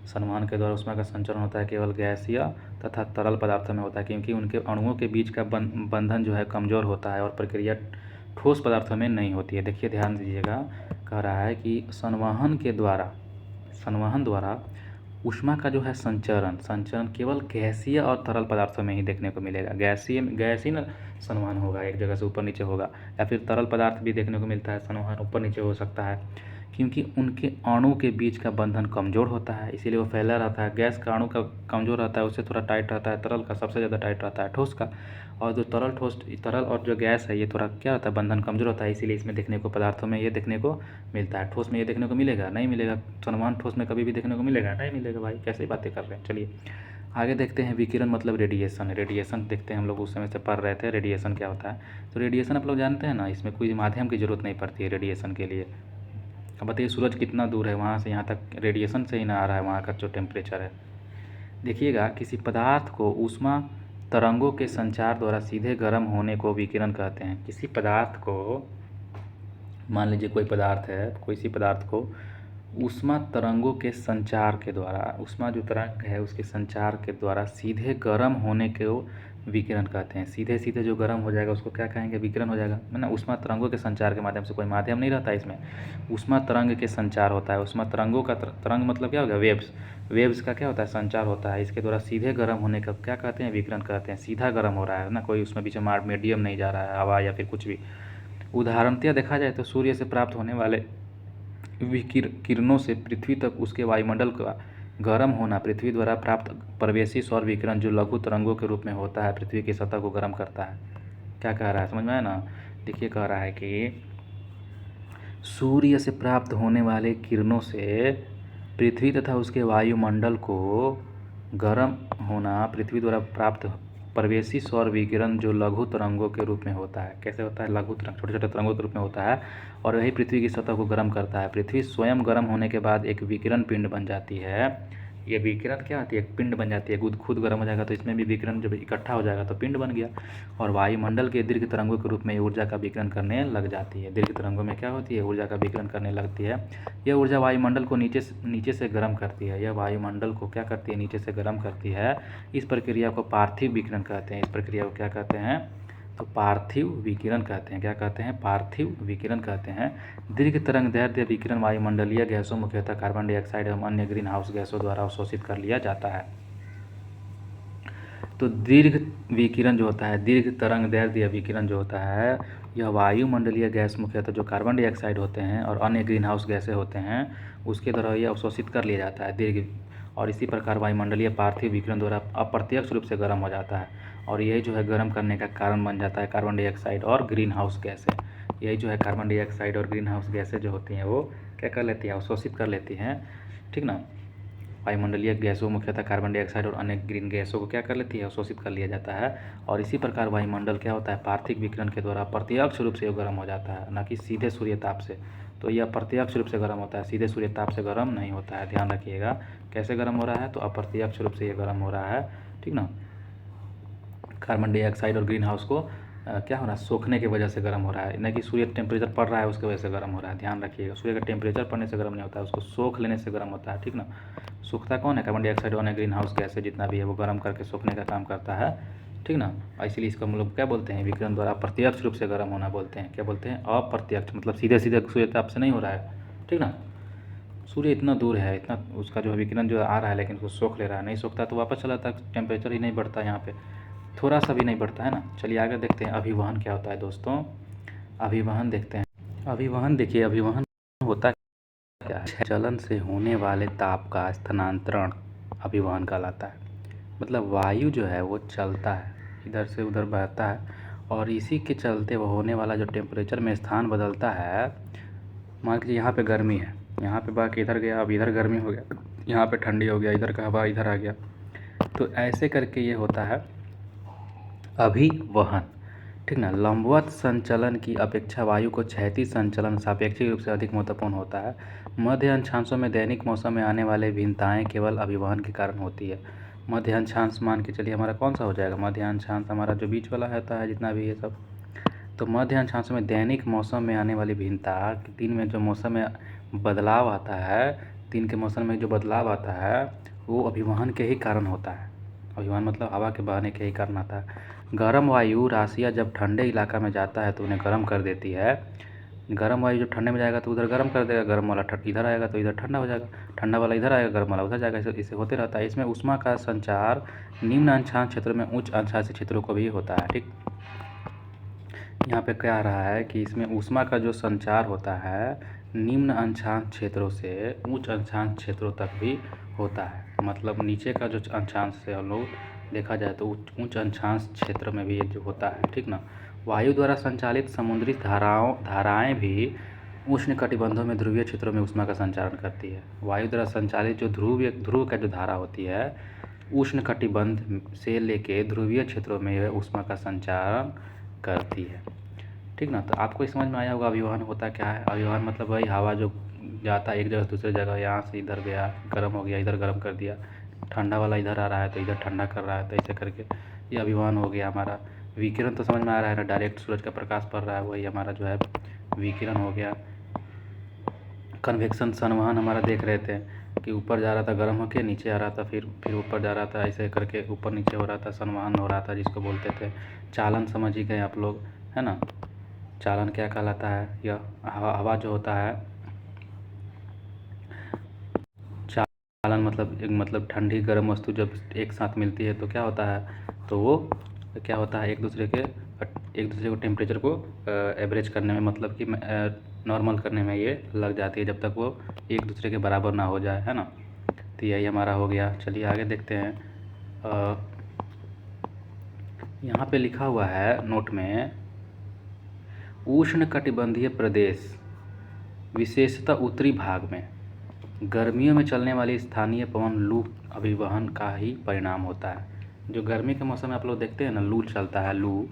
संवहन के द्वारा ऊष्मा का संचरण होता है केवल गैसीय तथा तरल पदार्थों में होता है, क्योंकि उनके अणुओं के बीच का बंधन जो है कमज़ोर होता है और प्रक्रिया ठोस पदार्थों में नहीं होती है। देखिए ध्यान दीजिएगा, कह रहा है कि संवहन द्वारा ऊष्मा का जो है संचरण केवल गैसीय और तरल पदार्थों में ही देखने को मिलेगा। गैसीय न संवहन होगा, एक जगह से ऊपर नीचे होगा, या फिर तरल पदार्थ भी देखने को मिलता है, संवहन ऊपर नीचे हो सकता है, क्योंकि उनके अणु के बीच का बंधन कमज़ोर होता है, इसीलिए वो फैला रहता है। गैस का अणु का कमज़ोर रहता है, उससे थोड़ा टाइट रहता है, तरल का सबसे ज़्यादा टाइट रहता है, ठोस का। और जो तरल और जो गैस है ये थोड़ा क्या होता है, बंधन कमज़ोर होता है, इसीलिए इसमें देखने को, पदार्थों में ये देखने को मिलता है। ठोस में ये देखने को मिलेगा नहीं, मिलेगा। संवहन ठोस में कभी भी देखने को मिलेगा नहीं, मिलेगा भाई, कैसे बातें कर रहे हैं। चलिए आगे देखते हैं, विकिरण मतलब रेडिएशन देखते हैं, हम लोग उस समय से पढ़ रहे थे रेडिएशन क्या होता है। तो रेडिएशन आप लोग जानते हैं ना, इसमें कोई माध्यम की ज़रूरत नहीं पड़ती है रेडिएशन के लिए। अब बताइए सूरज कितना दूर है, वहाँ से यहाँ तक रेडिएशन से ही ना आ रहा है, वहाँ का जो टेम्परेचर है। देखिएगा, किसी पदार्थ को ऊष्मा तरंगों के संचार द्वारा सीधे गर्म होने को विकिरण कहते हैं। किसी पदार्थ को, मान लीजिए कोई पदार्थ है, किसी पदार्थ को ऊष्मा तरंगों के संचार के द्वारा, ऊष्मा जो तरंग है उसके संचार के द्वारा सीधे गर्म होने को विकिरण कहते हैं। सीधे सीधे जो गर्म हो जाएगा उसको क्या कहेंगे, विकिरण हो जाएगा, है ना। ऊष्मा तरंगों के संचार के माध्यम से, कोई माध्यम नहीं रहता इसमें, ऊष्मा तरंग के संचार होता है। ऊष्मा तरंगों का तरंग मतलब क्या हो गया, वेव्स। वेव्स का क्या होता है, संचार होता है। इसके द्वारा सीधे गर्म होने का क्या कहते हैं, विकिरण कहते हैं। सीधा गर्म हो रहा है ना, कोई उसमें बीच में मीडियम नहीं जा रहा है, हवा या फिर कुछ भी। उदाहरणतः देखा जाए तो सूर्य से प्राप्त होने वाले किरणों से पृथ्वी तक उसके वायुमंडल का गर्म होना पृथ्वी द्वारा प्राप्त प्रवेशी सौर विकिरण जो लघु तरंगों के रूप में होता है, पृथ्वी की सतह को गर्म करता है। क्या कह रहा है, समझ में आया ना। देखिए कह रहा है कि सूर्य से प्राप्त होने वाले किरणों से पृथ्वी तथा उसके वायुमंडल को गर्म होना पृथ्वी द्वारा प्राप्त प्रवेशी सौर विकिरण जो लघु तरंगों के रूप में होता है। कैसे होता है, लघु तरंग, छोटे छोटे तरंगों के रूप में होता है, और वही पृथ्वी की सतह को गर्म करता है। पृथ्वी स्वयं गर्म होने के बाद एक विकिरण पिंड बन जाती है। ये विकिरण क्या होती है, एक पिंड बन जाती है। खुद गर्म हो जाएगा तो इसमें भी विकिरण जब इकट्ठा हो जाएगा तो पिंड बन गया, और वायुमंडल के दीर्घ तरंगों के रूप में ऊर्जा का विकिरण करने लग जाती है। दीर्घ तरंगों में क्या होती है, ऊर्जा का विकिरण करने लगती है। यह ऊर्जा वायुमंडल को नीचे से गर्म करती है। यह वायुमंडल को क्या करती है, नीचे से गर्म करती है। इस प्रक्रिया को पार्थिव विकिरण कहते हैं। इस प्रक्रिया को क्या कहते हैं, तो पार्थिव विकिरण कहते हैं। क्या कहते हैं, पार्थिव विकिरण कहते हैं। दीर्घ तरंग दैर्ध्य विकिरण वायुमंडलीय गैसों मुख्यतः कार्बन डाइऑक्साइड एवं अन्य ग्रीन हाउस गैसों द्वारा अवशोषित कर लिया जाता है। तो दीर्घ विकिरण जो होता है, दीर्घ तरंग दैर्ध्य विकिरण जो होता है, यह वायुमंडलीय गैस मुख्यतः जो कार्बन डाइऑक्साइड होते हैं और अन्य ग्रीन हाउस गैसें होते हैं उसके द्वारा यह अवशोषित कर लिया जाता है दीर्घ। और इसी प्रकार वायुमंडलीय पार्थिव विकिरण द्वारा अप्रत्यक्ष रूप से गर्म हो जाता है, और यही जो है गर्म करने का कारण बन जाता है कार्बन डाइऑक्साइड और ग्रीन हाउस गैसें। यही जो है कार्बन डाइऑक्साइड और ग्रीन हाउस गैसें जो होती हैं वो क्या कर लेती हैं, अवशोषित कर लेती हैं, ठीक ना। वायुमंडलीय गैसों मुख्यतः कार्बन डाइऑक्साइड और अन्य ग्रीन गैसों को क्या कर लेती है, अवशोषित कर लिया जाता है। और इसी प्रकार वायुमंडल क्या होता है, पार्थिव विकिरण के द्वारा प्रत्यक्ष रूप से गर्म हो जाता है, न कि सीधे सूर्य ताप से। तो यह प्रत्यक्ष रूप से गर्म होता है, सीधे सूर्य ताप से गर्म नहीं होता है, ध्यान रखिएगा। कैसे गर्म हो रहा है, तो अप्रत्यक्ष रूप से ये गर्म हो रहा है, ठीक ना। कार्बन डाइऑक्साइड और ग्रीन हाउस को क्या हो रहा है, सोखने की वजह से गर्म हो रहा है, न कि सूर्य टेम्परेचर पड़ रहा है उसकी वजह से गर्म हो रहा है। ध्यान रखिएगा, सूर्य का टेम्परेचर पड़ने से गर्म नहीं होता है, उसको सोख लेने से गर्म होता है, ठीक ना। सूखता कौन है, कार्बन डाइऑक्साइड और ग्रीन हाउस गैस है, जितना भी है वो गर्म करके सोखने का काम करता है, ठीक ना। इसीलिए इसको हम लोग क्या बोलते हैं, विकिरण द्वारा अप्रत्यक्ष रूप से गर्म होना बोलते हैं। क्या बोलते हैं, अप्रत्यक्ष, मतलब सीधे सीधे सूर्य ताप से नहीं हो रहा है, ठीक ना। सूर्य इतना दूर है, इतना उसका जो विकिरण जो आ रहा है लेकिन उसको सोख ले रहा है, नहीं सोखता तो वापस चला जाता, टेम्परेचर ही नहीं बढ़ता यहाँ पे, थोड़ा सा भी नहीं बढ़ता है ना। चलिए आगे देखते हैं अभिवहन क्या होता है दोस्तों। अभिवहन देखते हैं। अभिवहन देखिए, अभिवहन होता क्या है, चलन से होने वाले ताप का स्थानांतरण अभिवहन कहलाता है। मतलब वायु जो है वो चलता है, इधर से उधर बहता है, और इसी के चलते वो होने वाला जो टेम्परेचर में स्थान बदलता है। मान लीजिए यहाँ पे गर्मी है, यहाँ पे बह के इधर गया, अब इधर गर्मी हो गया, यहाँ पे ठंडी हो गया, इधर का हवा इधर आ गया। तो ऐसे करके ये होता है अभिवहन, ठीक ना। लंबवत संचलन की अपेक्षा वायु को क्षैतिज संचलन सापेक्षिक रूप से अधिक महत्वपूर्ण होता है। मध्य अक्षांशों में दैनिक मौसम में आने वाले भिन्नताएं केवल अभिवहन के कारण होती है। मध्य अक्षांश मान के चलिए हमारा कौन सा हो जाएगा, मध्य अक्षांश हमारा जो बीच वाला होता है जितना भी ये सब। तो मध्य अक्षांशों में दैनिक मौसम में आने वाली भिन्नता, दिन में जो मौसम में बदलाव आता है, दिन के मौसम में जो बदलाव आता है वो अभिवहन के ही कारण होता है। अभिवहन मतलब हवा के बहने के ही कारण आता है। गर्म वायु राशियाँ जब ठंडे इलाका में जाता है तो उन्हें गर्म कर देती है। गर्म वायु जब ठंडे में जाएगा तो उधर गर्म कर देगा, गर्म वाला इधर आएगा तो इधर ठंडा हो जाएगा, ठंडा वाला इधर आएगा, गर्म वाला उधर जाएगा, इसे होते रहता है। इसमें ऊष्मा का संचार निम्न अक्षांश क्षेत्रों में उच्च अक्षांश क्षेत्रों को भी होता है, ठीक। यहाँ पे क्या आ रहा है कि इसमें ऊष्मा का जो संचार होता है निम्न अक्षांश क्षेत्रों से उच्च अक्षांश क्षेत्रों तक भी होता है। मतलब नीचे का जो अक्षांश से हम लोग देखा जाए तो उच्च अक्षांश क्षेत्र में भी ये जो होता है, ठीक ना। वायु द्वारा संचालित समुद्री धाराएं भी उष्ण कटिबंधों में ध्रुवीय क्षेत्रों में ऊष्मा का संचारण करती है। वायु द्वारा संचालित जो ध्रुव का जो धारा होती है उष्ण कटिबंध से लेके ध्रुवीय क्षेत्रों में यह ऊष्मा का संचारण करती है, ठीक ना। तो आपको समझ में आया होगा अभिवहन होता क्या है। अभिवहन मतलब वही हवा जो जाता है एक जगह से दूसरी जगह, यहाँ से इधर गया, गर्म हो गया, इधर गर्म कर दिया, ठंडा वाला इधर आ रहा है तो इधर ठंडा कर रहा है, तो ऐसे करके ये अभिवहन हो गया हमारा। विकिरण तो समझ में आ रहा है ना, डायरेक्ट सूरज का प्रकाश पड़ रहा है, वही हमारा जो है विकिरण हो गया। कन्वेक्शन संवहन हमारा देख रहे थे, कि ऊपर जा रहा था गर्म होके, नीचे आ रहा था, फिर ऊपर जा रहा था, ऐसे करके ऊपर नीचे हो रहा था, संवहन हो रहा था, जिसको बोलते थे चालन। समझ ही गए आप लोग, है ना। चालन क्या कहलाता है? यह हवा जो होता है, चालन मतलब ठंडी गर्म वस्तु जब एक साथ मिलती है तो क्या होता है, तो वो क्या होता है, एक दूसरे को टेम्परेचर को एवरेज करने में, मतलब कि नॉर्मल करने में ये लग जाती है, जब तक वो एक दूसरे के बराबर ना हो जाए, है ना। तो यही हमारा हो गया। चलिए आगे देखते हैं। यहाँ पे लिखा हुआ है नोट में, उष्णकटिबंधीय प्रदेश विशेषतः उत्तरी भाग में गर्मियों में चलने वाली स्थानीय पवन लू अभिवहन का ही परिणाम होता है। जो गर्मी के मौसम में आप लोग देखते हैं ना, लू चलता है, लू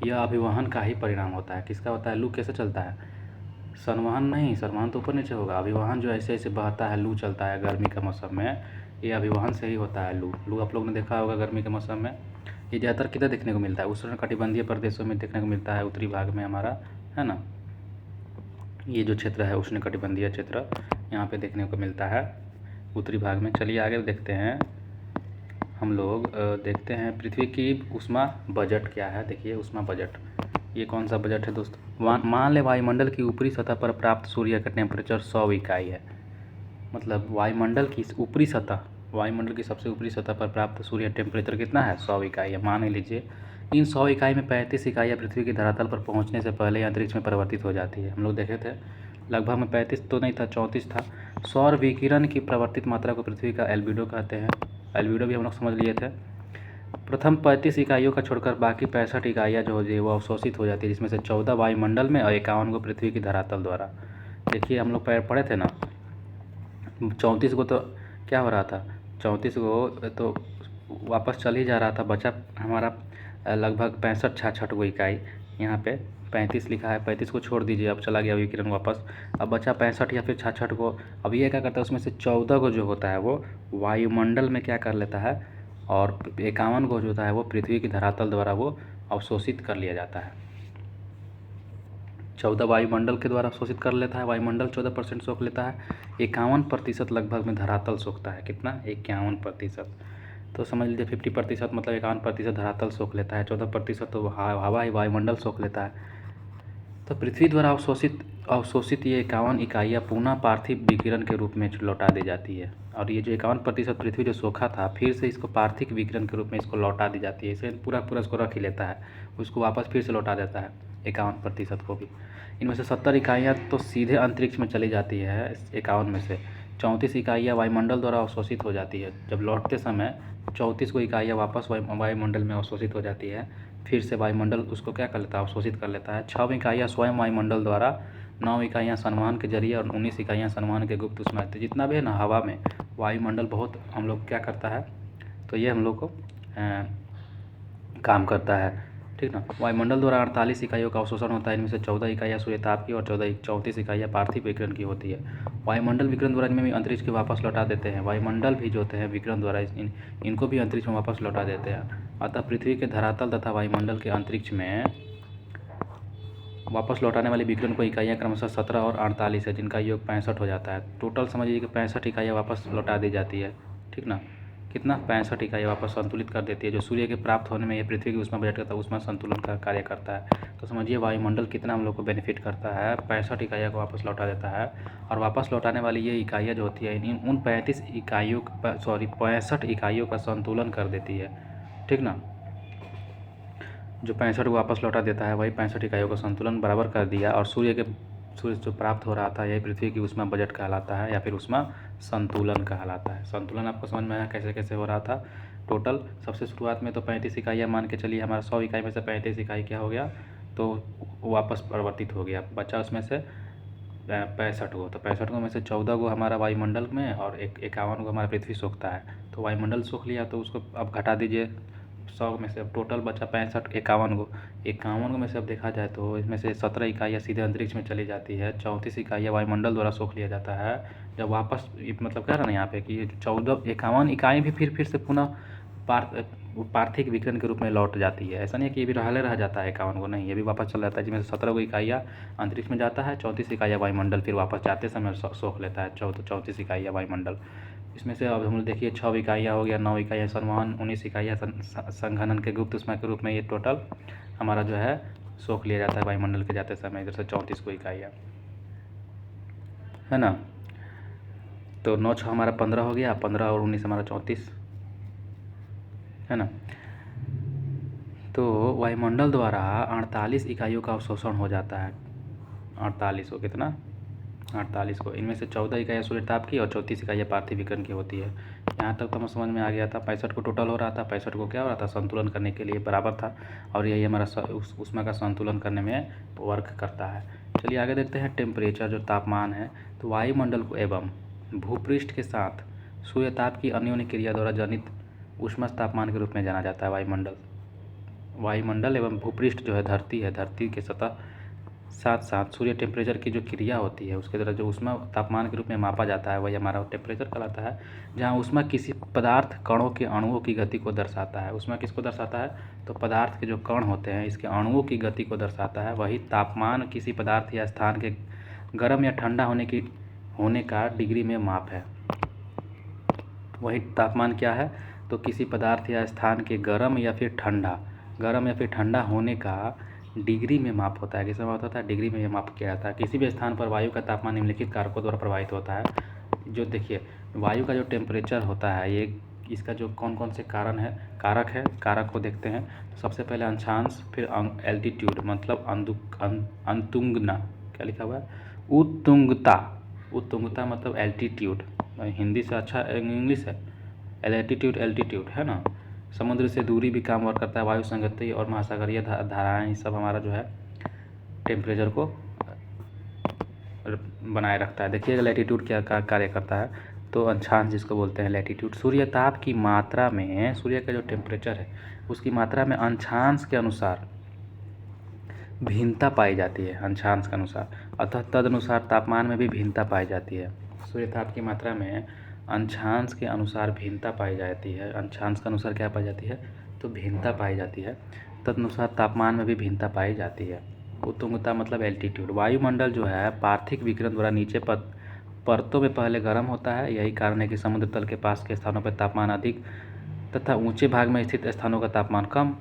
यह अभिवहन का ही परिणाम होता है। किसका होता है? लू कैसे चलता है? संवहन नहीं, संवहन तो ऊपर नीचे होगा। अभिवहन जो ऐसे ऐसे बहता है, लू चलता है गर्मी के मौसम में, ये अभिवहन से ही होता है। लू आप लोग ने देखा होगा गर्मी के मौसम में। ये ज़्यादातर किधर देखने को मिलता है? उष्णकटिबंधीय प्रदेशों में देखने को मिलता है, उत्तरी भाग में हमारा, है ना। ये जो क्षेत्र है उष्णकटिबंधीय क्षेत्र, यहाँ पे देखने को मिलता है उत्तरी भाग में। चलिए आगे देखते हैं। हम लोग देखते हैं पृथ्वी की ऊष्मा बजट क्या है। देखिए ऊष्मा बजट, ये कौन सा बजट है दोस्तों? मान लें वायुमंडल की ऊपरी सतह पर प्राप्त सूर्य का टेम्परेचर 100 इकाई है। मतलब वायुमंडल की ऊपरी सतह, वायुमंडल की सबसे ऊपरी सतह पर प्राप्त सूर्य टेम्परेचर कितना है? 100 इकाई है। मान लीजिए इन 100 इकाई में 35 इकाइयाँ पृथ्वी की धरातल पर पहुंचने से पहले अंतरिक्ष में परिवर्तित हो जाती है। हम लोग देखे थे लगभग में 35 तो नहीं था, 34 था। सौर विकिरण की प्रवर्तित मात्रा को पृथ्वी का एल्बिडो कहते हैं। एल्बिडो भी हम लोग समझ लिए थे। प्रथम 35 इकाइयों का छोड़कर बाकी 65 इकाइयाँ जो है वो अवशोषित हो जाती है, जिसमें से 14 वायुमंडल में और 51 को पृथ्वी की धरातल द्वारा। देखिए हम लोग पढ़े थे ना, 34 को तो क्या हो रहा था, 34 को तो वापस चल ही जा रहा था, बचा हमारा लगभग 65-66 को इकाई। यहाँ पे 35 लिखा है, 35 को छोड़ दीजिए, अब चला गया विकिरण वापस, अब बचा 65 या फिर 66 को। अब ये क्या करता है, उसमें से 14 को जो होता है वो वायुमंडल में क्या कर लेता है, और 51 को जो होता है वो पृथ्वी की धरातल द्वारा वो अवशोषित कर लिया जाता है। 14 वायुमंडल के द्वारा अवशोषित कर लेता है, वायुमंडल 14% सोख लेता है, 51% लगभग में धरातल सोखता है। कितना? 51%। तो समझ लीजिए 50% मतलब 51% धरातल सोख लेता है, 14% तो हवा ही वायुमंडल सोख लेता है। तो पृथ्वी द्वारा अवशोषित ये 51 इकाइयाँ पुनः पार्थिव विकिरण के रूप में लौटा दी जाती है। और ये जो 51% पृथ्वी जो सोखा था, फिर से इसको पार्थिव विकिरण के रूप में इसको लौटा दी जाती है। इसे पूरा इसको रख ही लेता है, उसको वापस फिर से लौटा देता है 51% को भी। इनमें से 70 इकाइयाँ तो सीधे अंतरिक्ष में चली जाती है 51 में से। 34 इकाइयाँ वायुमंडल द्वारा अवशोषित हो जाती है। जब लौटते समय 34 को इकाइयाँ वापस वायुमंडल में अवशोषित हो जाती है, फिर से वायुमंडल उसको क्या कर लेता है? अवशोषित कर लेता है। 6 इकाइयाँ स्वयं वायुमंडल द्वारा, 9 इकाइयाँ संवहन के जरिए और 19 इकाइयाँ संवहन के गुप्त ऊष्मा। जितना भी है ना हवा में, वायुमंडल बहुत हम लोग क्या करता है, तो ये हम लोग को काम करता है, ठीक ना। वायुमंडल द्वारा 48 इकाइयों का अवशोषण होता है। इनमें से 14 इकाइयाँ सूर्यताप की और 34 इकाइयाँ पार्थिव विकिरण की होती है। वायुमंडल विकिरण द्वारा इनमें भी अंतरिक्ष के वापस लौटा देते हैं। वायुमंडल भी जो होते हैं विकिरण द्वारा इनको भी अंतरिक्ष में वापस लौटा देते हैं। अतः पृथ्वी के धरातल तथा वायुमंडल के अंतरिक्ष में वापस लौटाने वाली विकिरण को इकाइयाँ क्रमशः 17 और 48 है, जिनका योग 65 हो जाता है। टोटल समझ लीजिए कि 65 इकाइयाँ वापस लौटा दी जाती है, ठीक ना। कितना? 65 इकाइयाँ वापस संतुलित कर देती है। जो सूर्य के प्राप्त होने में ये पृथ्वी की ऊष्मा बजट करता है, ऊष्मा संतुलन का कार्य करता है। तो समझिए वायुमंडल कितना हम लोग को बेनिफिट करता है, 65 इकाइयाँ को वापस लौटा देता है। और वापस लौटाने वाली ये इकाइयाँ जो होती है उन 35 इकाइयों 65 इकाइयों का संतुलन कर देती है, ठीक ना। जो 65 को वापस लौटा देता है, वही 65 इकाइयों का संतुलन बराबर कर दिया। और सूर्य जो प्राप्त हो रहा था, यही पृथ्वी की ऊष्मा बजट कहलाता है, या फिर ऊष्मा संतुलन कहलाता है। संतुलन आपको समझ में आया कैसे कैसे हो रहा था। टोटल सबसे शुरुआत में तो 35 इकाइयाँ मान के चलिए, हमारा 100 इकाई में से 35 इकाई क्या हो गया, तो वापस परिवर्तित हो गया। बचा उसमें से 65 को, तो 65 को में से 14 को हमारा वायुमंडल में और 51 को हमारा पृथ्वी सोखता है। तो वायुमंडल सोख लिया, तो उसको अब घटा दीजिए 100 में से, अब टोटल बचा 65, 51 को। 51 को में से अब देखा जाए तो इसमें से 17 इकाइयाँ सीधे अंतरिक्ष में चली जाती है, 34 इकाइयाँ वायुमंडल द्वारा सोख लिया जाता है। जब वापस मतलब कह रहा ना यहाँ पे कि 51 इकाई भी फिर से पुनः पार्थिव विकिरण के रूप में लौट जाती है। ऐसा नहीं है कि ये भी रह जाता है 51 को, नहीं, ये भी वापस चल जाता है, जिसमें से 17 को इकाइयाँ अंतरिक्ष में जाता है, 34 इकाइयाँ वायुमंडल फिर वापस जाते समय सोख लेता है, 34 इकाइयाँ वायुमंडल। इसमें से अब हम लोग देखिए 6 इकाइयाँ हो गया, 9 इकाइयाँ संवहन, 19 इकाइयाँ संघनन के गुप्त ऊष्मा के रूप में ये टोटल हमारा जो है सोख लिया जाता है वायुमंडल के जाते समय, इधर से 34 को इकाइयाँ, है ना। तो 9 6 हमारा 15 हो गया, 15 और 19 हमारा 34, है ना। तो वायुमंडल द्वारा 48 इकाइयों का अवशोषण हो जाता है, 48 को, कितना, 48 को। इनमें से 14 इकाइयाँ सूर्यताप की और 34 इकाइयाँ पार्थिव विकिरण की होती है। यहाँ तक तो हमें समझ में आ गया था। 65 को टोटल हो रहा था, 65 को क्या हो रहा था, संतुलन करने के लिए बराबर था, और यही हमारा ऊष्मा का संतुलन करने में वर्क करता है। चलिए आगे देखते हैं टेम्परेचर, जो तापमान है। तो वायुमंडल को एवं भूपृष्ठ के साथ सूर्यताप की अन्योन्य क्रिया द्वारा जनित ऊष्मा तापमान के रूप में जाना जाता है। वायुमंडल एवं भूपृष्ठ जो है धरती है, धरती के सतह साथ साथ सूर्य टेम्परेचर की जो क्रिया होती है उसके द्वारा जो ऊष्मा तापमान के रूप में मापा जाता है वही हमारा टेम्परेचर कहलाता है। जहाँ ऊष्मा किसी पदार्थ कणों के अणुओं की गति को दर्शाता है। ऊष्मा किसको दर्शाता है, तो पदार्थ के जो कण होते हैं इसके अणुओं की गति को दर्शाता है। वही तापमान किसी पदार्थ या स्थान के गर्म या ठंडा होने का डिग्री में माप है। वही तापमान क्या है, तो किसी पदार्थ या स्थान के गर्म या फिर ठंडा होने का डिग्री में माप होता है। किसमें माप होता है, डिग्री में ये माप किया जाता है। किसी भी स्थान पर वायु का तापमान निम्नलिखित कारकों द्वारा प्रभावित होता है। जो देखिए वायु का जो टेम्परेचर होता है ये, इसका जो कौन कौन से कारक को देखते हैं। तो सबसे पहले अंशांश, फिर एल्टीट्यूड मतलब अंतुंगना, क्या लिखा हुआ है, उत्तुंगता मतलब एल्टीट्यूड, हिंदी से अच्छा इंग्लिश है, एल्टीट्यूड है ना। समुद्र से दूरी भी काम और करता है। वायु संगति और महासागरीय धाराएं, ये सब हमारा जो है टेम्परेचर को बनाए रखता है। देखिएगा लैटीट्यूड क्या कार्य करता है, तो अंशांश जिसको बोलते हैं लैटीट्यूड। सूर्यताप की मात्रा में, सूर्य का जो टेम्परेचर है उसकी मात्रा में अंशांश के अनुसार भिन्नता पाई जाती है, अंशांश के अनुसार, अतः तदनुसार तापमान में भी भिन्नता पाई जाती है। सूर्यताप की मात्रा में अंशांश के अनुसार भिन्नता पाई जाती है। अंशांश के अनुसार क्या पाई जाती है, तो भिन्नता पाई जाती है। तदनुसार तापमान में भी भिन्नता पाई जाती है। उत्तुंगता मतलब एल्टीट्यूड। वायुमंडल जो है पार्थिव विकिरण द्वारा नीचे परतों में पहले गर्म होता है। यही कारण है कि समुद्र तल के पास के स्थानों पर तापमान अधिक तथा ऊंचे भाग में स्थित स्थानों का तापमान कम।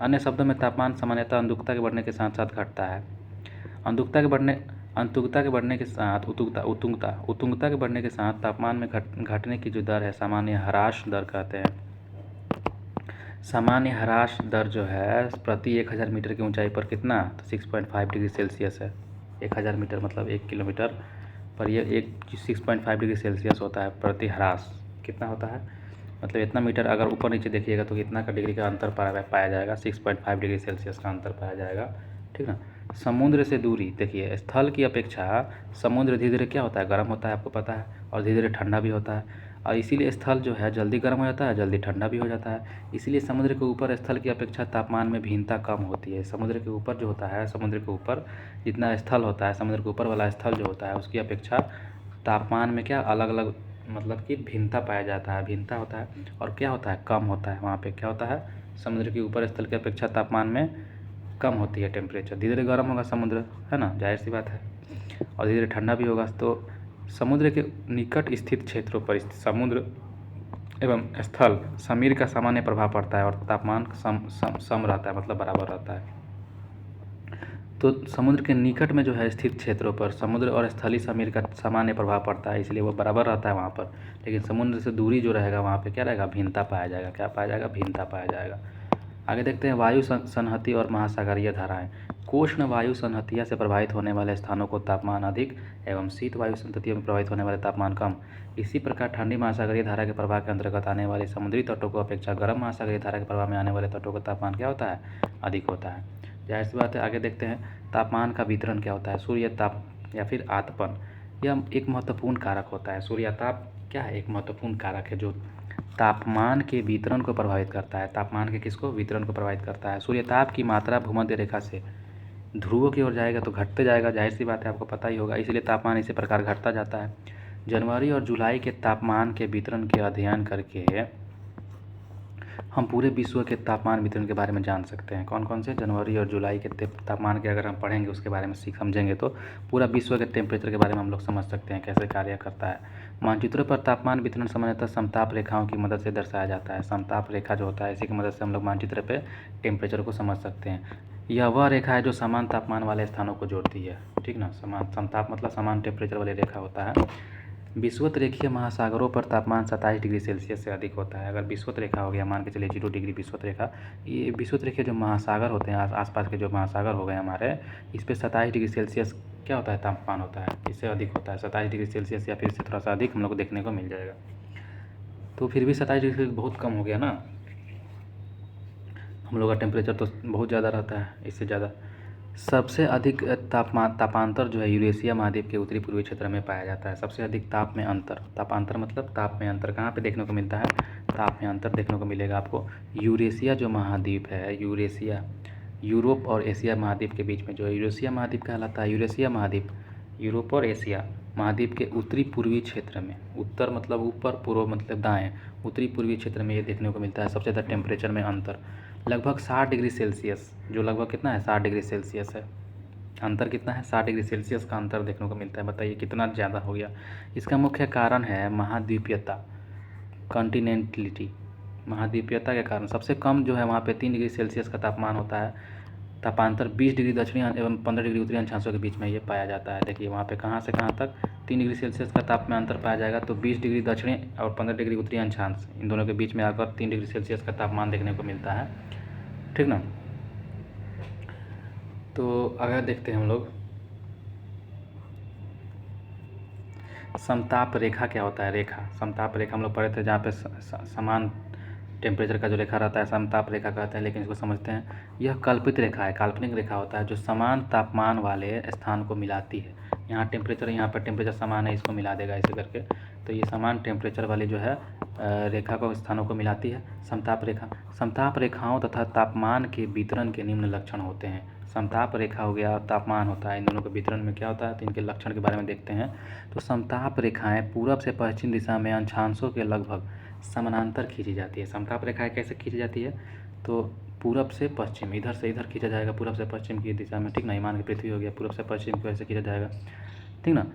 अन्य शब्दों में तापमान सामान्यतः अंतुकता के बढ़ने के साथ साथ घटता है। उत्तुंगता के बढ़ने के साथ तापमान में घटने की जो दर है सामान्य ह्रास दर कहते हैं। सामान्य ह्रास दर जो है प्रति 1000 मीटर की ऊंचाई पर कितना, तो 6.5 डिग्री सेल्सियस है। 1000 मीटर मतलब 1 किलोमीटर पर ये 6.5 डिग्री सेल्सियस होता है प्रति ह्रास। कितना होता है, मतलब इतना मीटर अगर ऊपर नीचे देखिएगा तो कितना का डिग्री का अंतर पाया जाएगा, 6.5 डिग्री सेल्सियस का अंतर पाया जाएगा, ठीक ना। समुद्र से दूरी, देखिए स्थल की अपेक्षा समुद्र धीरे धीरे क्या होता है, गर्म होता है, आपको पता है, और धीरे धीरे ठंडा भी होता है। और इसीलिए स्थल जो है जल्दी गर्म हो जाता है, जल्दी ठंडा भी हो जाता है। इसीलिए समुद्र के ऊपर स्थल की अपेक्षा तापमान में भिन्नता कम होती है। समुद्र के ऊपर जो होता है, समुद्र के ऊपर जितना स्थल होता है, समुद्र के ऊपर वाला स्थल जो होता है उसकी अपेक्षा तापमान में क्या अलग अलग मतलब कि भिन्नता पाया जाता है, भिन्नता होता है। और क्या होता है, कम होता है। वहाँ पे क्या होता है, समुद्र के ऊपर स्थल की अपेक्षा तापमान में कम होती है टेम्परेचर। धीरे धीरे गर्म होगा समुद्र, है ना, जाहिर सी बात है, और धीरे धीरे ठंडा भी होगा। तो समुद्र के निकट स्थित क्षेत्रों पर समुद्र एवं स्थल समीर का सामान्य प्रभाव पड़ता है और तापमान सम रहता है, मतलब बराबर रहता है। तो समुद्र के निकट में जो है स्थित क्षेत्रों पर समुद्र और स्थलीय समीर का सामान्य प्रभाव पड़ता है, इसलिए वो बराबर रहता है वहाँ पर। लेकिन समुद्र से दूरी जो रहेगा वहाँ पे क्या रहेगा, भिन्नता पाया जाएगा। क्या पाया जाएगा, भिन्नता पाया जाएगा। आगे देखते हैं वायु संहति और महासागरीय धाराएं। कोष्ण वायु संहतिया से प्रभावित होने वाले स्थानों को तापमान अधिक एवं शीत वायु संहतियों में प्रभावित होने वाले तापमान कम। इसी प्रकार ठंडी महासागरीय धारा के प्रभाव के अंतर्गत आने वाले समुद्री तटों को अपेक्षा गर्म महासागरीय धारा के प्रभाव में आने वाले तटों का तापमान क्या होता है, अधिक होता है। जाहिर सी बात है। आगे देखते हैं तापमान का वितरण क्या होता है। सूर्य ताप या फिर आतपन, यह एक महत्वपूर्ण कारक होता है। सूर्यताप क्या है, एक महत्वपूर्ण कारक है जो तापमान के वितरण को प्रभावित करता है। तापमान के किसको, वितरण को प्रभावित करता है। सूर्यताप की मात्रा भूमध्य रेखा से ध्रुवों की ओर जाएगा तो घटते जाएगा, जाहिर सी बात है, आपको पता ही होगा। इसलिए तापमान इसी प्रकार घटता जाता है। जनवरी और जुलाई के तापमान के वितरण के अध्ययन करके हम पूरे विश्व के तापमान वितरण के बारे में जान सकते हैं। कौन कौन से? जनवरी और जुलाई के तापमान के अगर हम पढ़ेंगे उसके बारे में समझेंगे तो पूरा विश्व के टेम्परेचर के बारे में हम लोग समझ सकते हैं कैसे कार्य करता है। मानचित्रों पर तापमान वितरण सामान्यतः समताप रेखाओं की मदद से दर्शाया जाता है। समताप रेखा जो होता है इसी की मदद से हम लोग मानचित्र पे टेम्परेचर को समझ सकते हैं। यह वह रेखा है जो समान तापमान वाले स्थानों को जोड़ती है, ठीक ना। समताप मतलब समान टेम्परेचर वाली रेखा होता है। विषुवत रेखीय महासागरों पर तापमान 27 डिग्री सेल्सियस से अधिक होता है। अगर विषुवत रेखा हो गया, मान के चलिए 0 डिग्री विषुवत रेखा, ये विषुवत रेखीय जो महासागर होते हैं आसपास के जो महासागर हो गए हमारे, इस पर 27 डिग्री सेल्सियस क्या होता है? तापमान होता है, इससे अधिक होता है 27 डिग्री सेल्सियस या फिर इससे थोड़ा सा अधिक हम लोग को देखने को मिल जाएगा। तो फिर भी 27 डिग्री सेल्सियस बहुत कम हो गया ना, हम लोग का टेम्परेचर तो बहुत ज़्यादा रहता है, इससे ज़्यादा। सबसे अधिक तापांतर जो है यूरेशिया महाद्वीप के उत्तरी पूर्वी क्षेत्र में पाया जाता है। सबसे अधिक ताप में अंतर, तापांतर मतलब ताप में अंतर कहाँ पे देखने को मिलता है? ताप में अंतर देखने को मिलेगा आपको यूरेशिया जो महाद्वीप है, यूरेशिया यूरोप और एशिया महाद्वीप के बीच में जो यूरेशिया महाद्वीप कहलाता है। यूरेशिया महाद्वीप यूरोप और एशिया महाद्वीप के उत्तरी पूर्वी क्षेत्र में, उत्तर मतलब ऊपर, पूर्व मतलब दाएं, उत्तरी पूर्वी क्षेत्र में ये देखने को मिलता है सबसे ज़्यादा टेम्परेचर में अंतर, लगभग 60 डिग्री सेल्सियस, जो लगभग कितना है? 60 डिग्री सेल्सियस है। अंतर कितना है? 60 डिग्री सेल्सियस का अंतर देखने को मिलता है। बताइए कितना ज़्यादा हो गया। इसका मुख्य कारण है महाद्वीपीयता, कॉन्टिनेंटलिटी। महाद्वीपीयता के कारण सबसे कम जो है वहाँ पे 3 डिग्री सेल्सियस का तापमान होता है। तापांतर 20 डिग्री दक्षिणी एवं 15 डिग्री उत्तरी अक्षांशों के बीच में ये पाया जाता है। देखिए वहाँ पे कहाँ से कहाँ तक 3 डिग्री सेल्सियस का तापमान अंतर पाया जाएगा, तो 20 डिग्री दक्षिणी और 15 डिग्री उत्तरी अक्षांश, इन दोनों के बीच में आकर 3 डिग्री सेल्सियस का तापमान देखने को मिलता है, ठीक ना। तो अगर देखते हैं हम लोग समताप रेखा क्या होता है? रेखा, समताप रेखा हम लोग पढ़े थे जहाँ पे समान टेम्परेचर का जो रेखा रहता है समताप रेखा कहते हैं, लेकिन इसको समझते हैं। यह कल्पित रेखा है, काल्पनिक रेखा होता है जो समान तापमान वाले स्थान को मिलाती है। यहाँ टेम्परेचर, यहाँ पर टेम्परेचर समान है, इसको मिला देगा ऐसे करके, तो ये समान टेम्परेचर वाली जो है रेखा को स्थानों को मिलाती है समताप रेखा। समताप रेखाओं तथा तापमान के वितरण के निम्न लक्षण होते हैं। समताप रेखा हो गया, तापमान होता है, इन दोनों के वितरण में क्या होता है, तो इनके लक्षण के बारे में देखते हैं। तो समताप रेखाएं पूर्व से पश्चिम दिशा में अक्षांशों के लगभग समानांतर खींची जाती है। समताप रेखाएं कैसे खींची जाती है? तो पूरब से पश्चिम, इधर से इधर खींचा जाएगा, पूरब से पश्चिम की दिशा में, ठीक ना। मान के पृथ्वी हो गया, पूरब से पश्चिम की वजह से खींचा जाएगा, ठीक ना।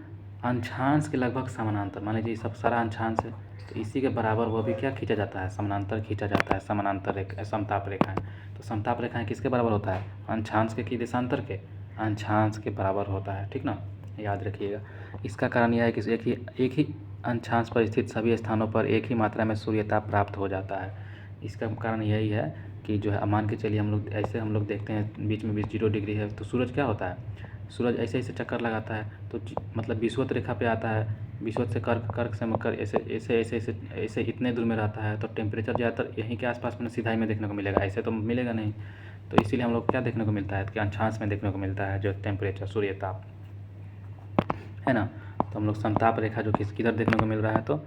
अंशांश के लगभग समानांतर, मान लीजिए सब सारा अंशांश है, तो इसी के बराबर वो भी क्या खींचा जाता है? समानांतर खींचा जाता है, समानांतर रेखा, समताप रेखाएं। तो समताप रेखाएं किसके बराबर होता है? अंशांश के, कि देशांतर के? अंशांश के बराबर होता है, ठीक ना, याद रखिएगा। इसका कारण यह है कि एक ही अंशांश पर स्थित सभी स्थानों पर एक ही मात्रा में सूर्यताप प्राप्त हो जाता है। इसका कारण यही है कि जो है, मान के चलिए हम लोग ऐसे हम लोग देखते हैं बीच में 0 डिग्री है, तो सूरज क्या होता है? सूरज ऐसे ऐसे चक्कर लगाता है, तो मतलब विषुवत रेखा पे आता है, विषुवत से कर्क से मकर ऐसे ऐसे ऐसे ऐसे ऐसे इतने दूर में रहता है, तो टेम्परेचर ज़्यादातर यहीं के आसपास में सीधाई में देखने को मिलेगा, ऐसे तो मिलेगा नहीं। तो इसीलिए हम लोग क्या देखने को मिलता है कि अंशांश में देखने को मिलता है जो टेम्परेचर, सूर्यताप है ना। तो हम लोग समताप रेखा जो किधर देखने को मिल रहा है, तो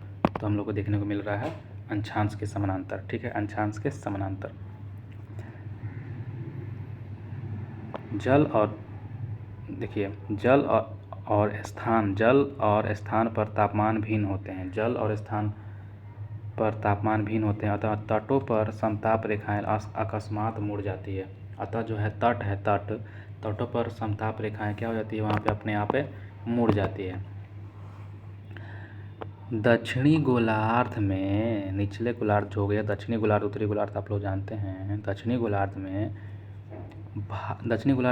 हम लोग को देखने को मिल रहा है अंशांश के समानांतर, ठीक है, अंशांश के समानांतर। जल और देखिए, जल और स्थान पर तापमान भिन्न होते हैं। जल और स्थान पर तापमान भिन्न होते हैं, अतः तटों पर समताप रेखाएं अकस्मात मुड़ जाती है। अतः जो है तट है, तटों पर समताप रेखाएं क्या हो जाती है? वहाँ पे अपने आप मुड़ जाती है। दक्षिणी गोलार्ध में, निचले गोलार्ध जो हो गया, दक्षिणी गोलार्ध उत्तरी गोलार्ध आप लोग जानते हैं। दक्षिणी गोलार्ध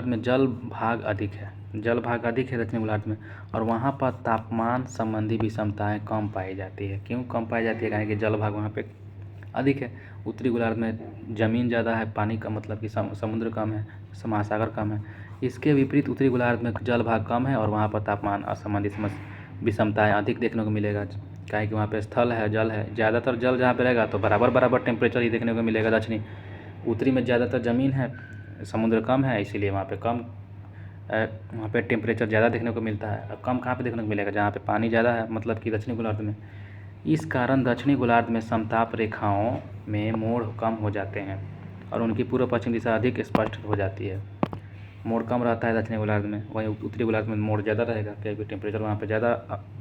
में जल भाग अधिक है, दक्षिणी गोलार्ध में, और वहाँ पर तापमान संबंधी विषमताएं कम पाई जाती है। क्यों कम पाई जाती है? कि जल भाग वहाँ पे अधिक है। उत्तरी गोलार्ध में ज़मीन ज़्यादा है, पानी का मतलब कि समुद्र कम है, महासागर कम है। इसके विपरीत उत्तरी गोलार्ध में जल भाग कम है और वहाँ पर तापमान संबंधी विषमताएँ अधिक देखने को मिलेगा। क्या है कि वहाँ पे स्थल है, जल है, ज़्यादातर जल जहाँ पे रहेगा तो बराबर टेम्परेचर ही देखने को मिलेगा दक्षिणी। उत्तरी में ज़्यादातर ज़मीन है, समुद्र कम है, इसीलिए वहाँ पे टेम्परेचर ज़्यादा देखने को मिलता है। कम कहाँ पे देखने को मिलेगा? जहाँ पे पानी ज़्यादा है, मतलब कि दक्षिणी गोलार्ध में। इस कारण दक्षिणी गोलार्ध में समताप रेखाओं में मोड़ कम हो जाते हैं और उनकी पूर्व पश्चिम दिशा अधिक स्पष्ट हो जाती है। मोड़ कम रहता है दक्षिणी गोलार्ध में, वहीं उत्तरी गोलार्ध में मोड़ ज़्यादा रहेगा, क्योंकि टेम्परेचर वहाँ पे ज़्यादा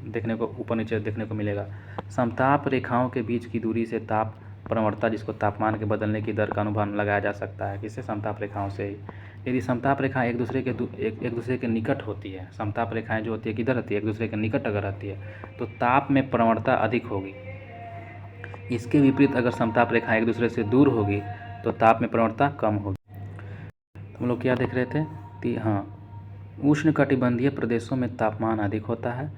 देखने को ऊपर नीचे देखने को मिलेगा। समताप रेखाओं के बीच की दूरी से ताप प्रवणता जिसको तापमान के बदलने की दर का अनुमान लगाया जा सकता है, किससे? समताप रेखाओं से ही। यदि समताप रेखाएं एक दूसरे के निकट होती है, समताप रेखाएं जो होती है किधर रहती है? एक दूसरे के निकट अगर रहती है तो ताप में प्रवणता अधिक होगी। इसके विपरीत अगर समताप रेखाएं एक दूसरे से दूर होगी तो ताप में प्रवणता कम होगी। हम लोग क्या देख रहे थे? हाँ, उष्णकटिबंधीय प्रदेशों में तापमान अधिक होता है,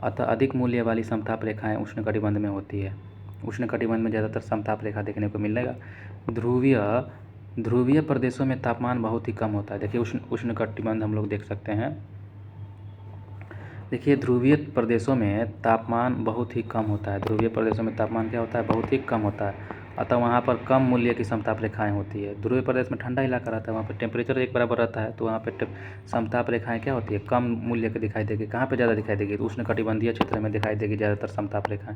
अतः अधिक मूल्य वाली समताप रेखाएं उष्णकटिबंध में होती है। उष्णकटिबंध में ज़्यादातर समताप रेखा देखने को मिलेगा। ध्रुवीय प्रदेशों में तापमान बहुत ही कम होता है। देखिए उष्णकटिबंध हम लोग देख सकते हैं। देखिए ध्रुवीय प्रदेशों में तापमान बहुत ही कम होता है। ध्रुवीय प्रदेशों में तापमान क्या होता है? बहुत ही कम होता है, अतः वहाँ पर कम मूल्य की समताप रेखाएं होती है। ध्रुवीय प्रदेश में ठंडा इलाका रहता है, वहाँ पर टेम्परेचर एक बराबर रहता है, तो वहाँ पर समताप रेखाएं क्या होती है? कम मूल्य की दिखाई देगी। कहाँ पर ज़्यादा दिखाई देगी? तो उष्णकटिबंधीय क्षेत्र में दिखाई देगी ज़्यादातर समताप रेखाएं।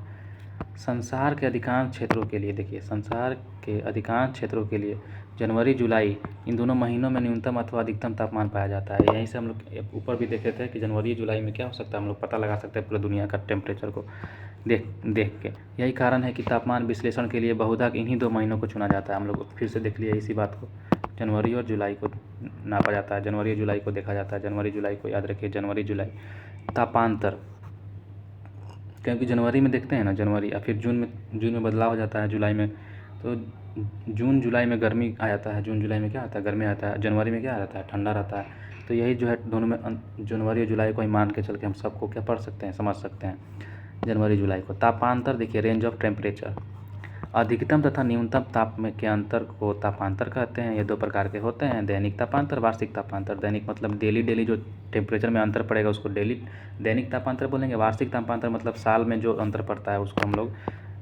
संसार के अधिकांश क्षेत्रों के लिए, देखिए संसार के अधिकांश क्षेत्रों के लिए जनवरी जुलाई इन दोनों महीनों में न्यूनतम अथवा अधिकतम तापमान पाया जाता है। यहीं से हम लोग ऊपर भी देखे थे कि जनवरी जुलाई में क्या हो सकता है, हम लोग पता लगा सकते हैं पूरी दुनिया का टेम्परेचर को देख के। यही कारण है कि तापमान विश्लेषण के लिए बहुधा इन्हीं 2 महीनों को चुना जाता है। हम लोग फिर से देख लिए इसी बात को, जनवरी और जुलाई को नापा जाता है, जनवरी जुलाई को देखा जाता है। जनवरी जुलाई को याद रखिए, जनवरी जुलाई। तापांतर, क्योंकि जनवरी में देखते हैं ना, जनवरी या फिर जून में बदलाव हो जाता है, जुलाई में तो जून जुलाई में गर्मी आ जाता है, जून जुलाई में क्या आता है? गर्मी आता है। जनवरी में क्या रहता है? ठंडा रहता है। तो यही जो है दोनों में जनवरी और जुलाई को ही मान के चल के हम सबको क्या पढ़ सकते हैं, समझ सकते हैं जनवरी जुलाई को। तापांतर देखिए, रेंज ऑफ टेम्परेचर, अधिकतम तथा न्यूनतम ताप में के अंतर को तापांतर कहते हैं। ये 2 प्रकार के होते हैं, दैनिक तापांतर, वार्षिक तापांतर। दैनिक मतलब डेली जो टेम्परेचर में अंतर पड़ेगा उसको दैनिक तापांतर बोलेंगे। वार्षिक तापांतर मतलब साल में जो अंतर पड़ता है उसको हम लोग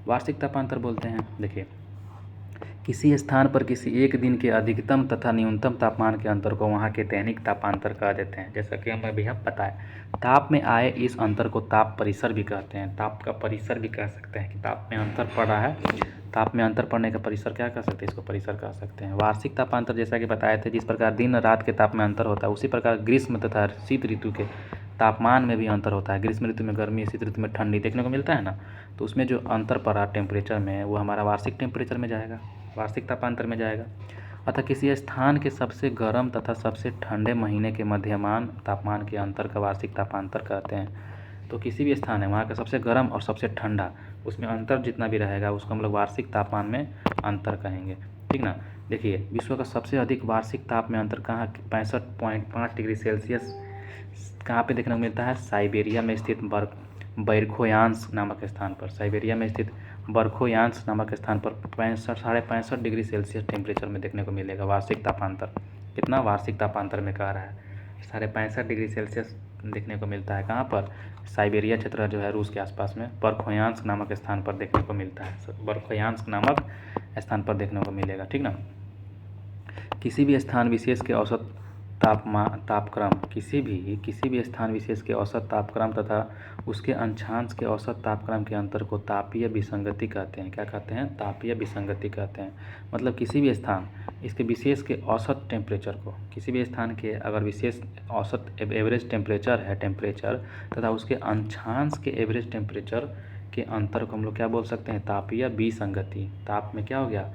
वार्षिक तापांतर बोलते हैं। देखिए, किसी स्थान पर किसी एक दिन के अधिकतम तथा न्यूनतम तापमान के अंतर को वहाँ के दैनिक तापांतर कह देते हैं। जैसा कि हमें अभी हम पता है, ताप में आए इस अंतर को ताप परिसर भी कहते हैं। ताप का परिसर भी कह सकते हैं कि ताप में अंतर पड़ रहा है, ताप में अंतर पड़ने का परिसर क्या कह सकते हैं? इसको परिसर कह सकते हैं। वार्षिक तापांतर जैसा कि बताए थे, जिस प्रकार दिन रात के ताप में अंतर होता है उसी प्रकार ग्रीष्म तथा शीत ऋतु के तापमान में भी अंतर होता है। ग्रीष्म ऋतु में गर्मी, शीत ऋतु में ठंडी देखने को मिलता है ना, तो उसमें जो अंतर पड़ा टेम्परेचर में वो हमारा वार्षिक टेम्परेचर में जाएगा, वार्षिक तापांतर में जाएगा। अतः किसी स्थान के सबसे गर्म तथा सबसे ठंडे महीने के मध्यमान तापमान के अंतर का वार्षिक तापांतर कहते हैं। तो किसी भी स्थान है वहाँ का सबसे गर्म और सबसे ठंडा, उसमें अंतर जितना भी रहेगा उसको हम लोग वार्षिक तापमान में अंतर कहेंगे, ठीक ना। देखिए, विश्व का सबसे अधिक वार्षिक ताप में अंतर कहाँ? 65.5 डिग्री सेल्सियस कहाँ पे देखने को मिलता है? साइबेरिया में स्थित बर्खोयांस्क नामक स्थान पर। साइबेरिया में स्थित बर्खोयांस्क नामक स्थान पर 65.5 डिग्री सेल्सियस टेम्परेचर में देखने को मिलेगा वार्षिक तापांतर। कितना? वार्षिक तापांतर में कह रहा है 65.5 डिग्री सेल्सियस देखने को मिलता है। कहाँ पर? साइबेरिया क्षेत्र जो है रूस के आसपास में बर्खोयांस्क नामक स्थान पर देखने को मिलता है। बर्खोयांस्क नामक स्थान पर देखने को मिलेगा, ठीक ना। किसी भी स्थान विशेष के औसत तापक्रम, किसी भी स्थान विशेष के औसत तापक्रम तथा उसके अंशांश के औसत तापक्रम के अंतर को तापीय विसंगति कहते हैं। क्या कहते हैं? तापीय विसंगति कहते हैं। मतलब किसी भी स्थान इसके विशेष के औसत टेम्परेचर को, किसी भी स्थान के अगर विशेष औसत एवरेज टेम्परेचर है टेम्परेचर तथा उसके अंशांश के एवरेज टेम्परेचर के अंतर को हम लोग क्या बोल सकते हैं? तापीय विसंगति। ताप में क्या हो गया?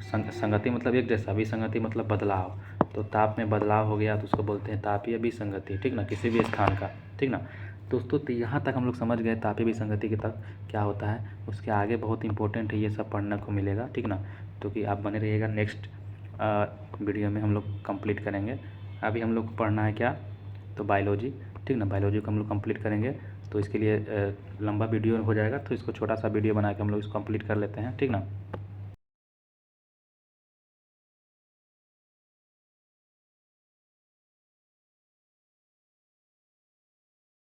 संगति मतलब एक जैसा, विसंगति मतलब बदलाव। तो ताप में बदलाव हो गया तो उसको बोलते हैं तापीय विसंगति, ठीक ना, किसी भी स्थान का, ठीक ना। दोस्तों, तो यहाँ तक हम लोग समझ गए तापीय विसंगति के तक क्या होता है। उसके आगे बहुत इंपॉर्टेंट है, ये सब पढ़ने को मिलेगा, ठीक ना। तो कि आप बने रहिएगा, नेक्स्ट वीडियो में हम लोग कंप्लीट करेंगे। अभी हम लोग को पढ़ना है क्या? तो बायोलॉजी, ठीक ना। बायोलॉजी को हम लोग कंप्लीट करेंगे, तो इसके लिए लंबा वीडियो हो जाएगा, तो इसको छोटा सा वीडियो बना के हम लोग इसको कंप्लीट कर लेते हैं, ठीक ना।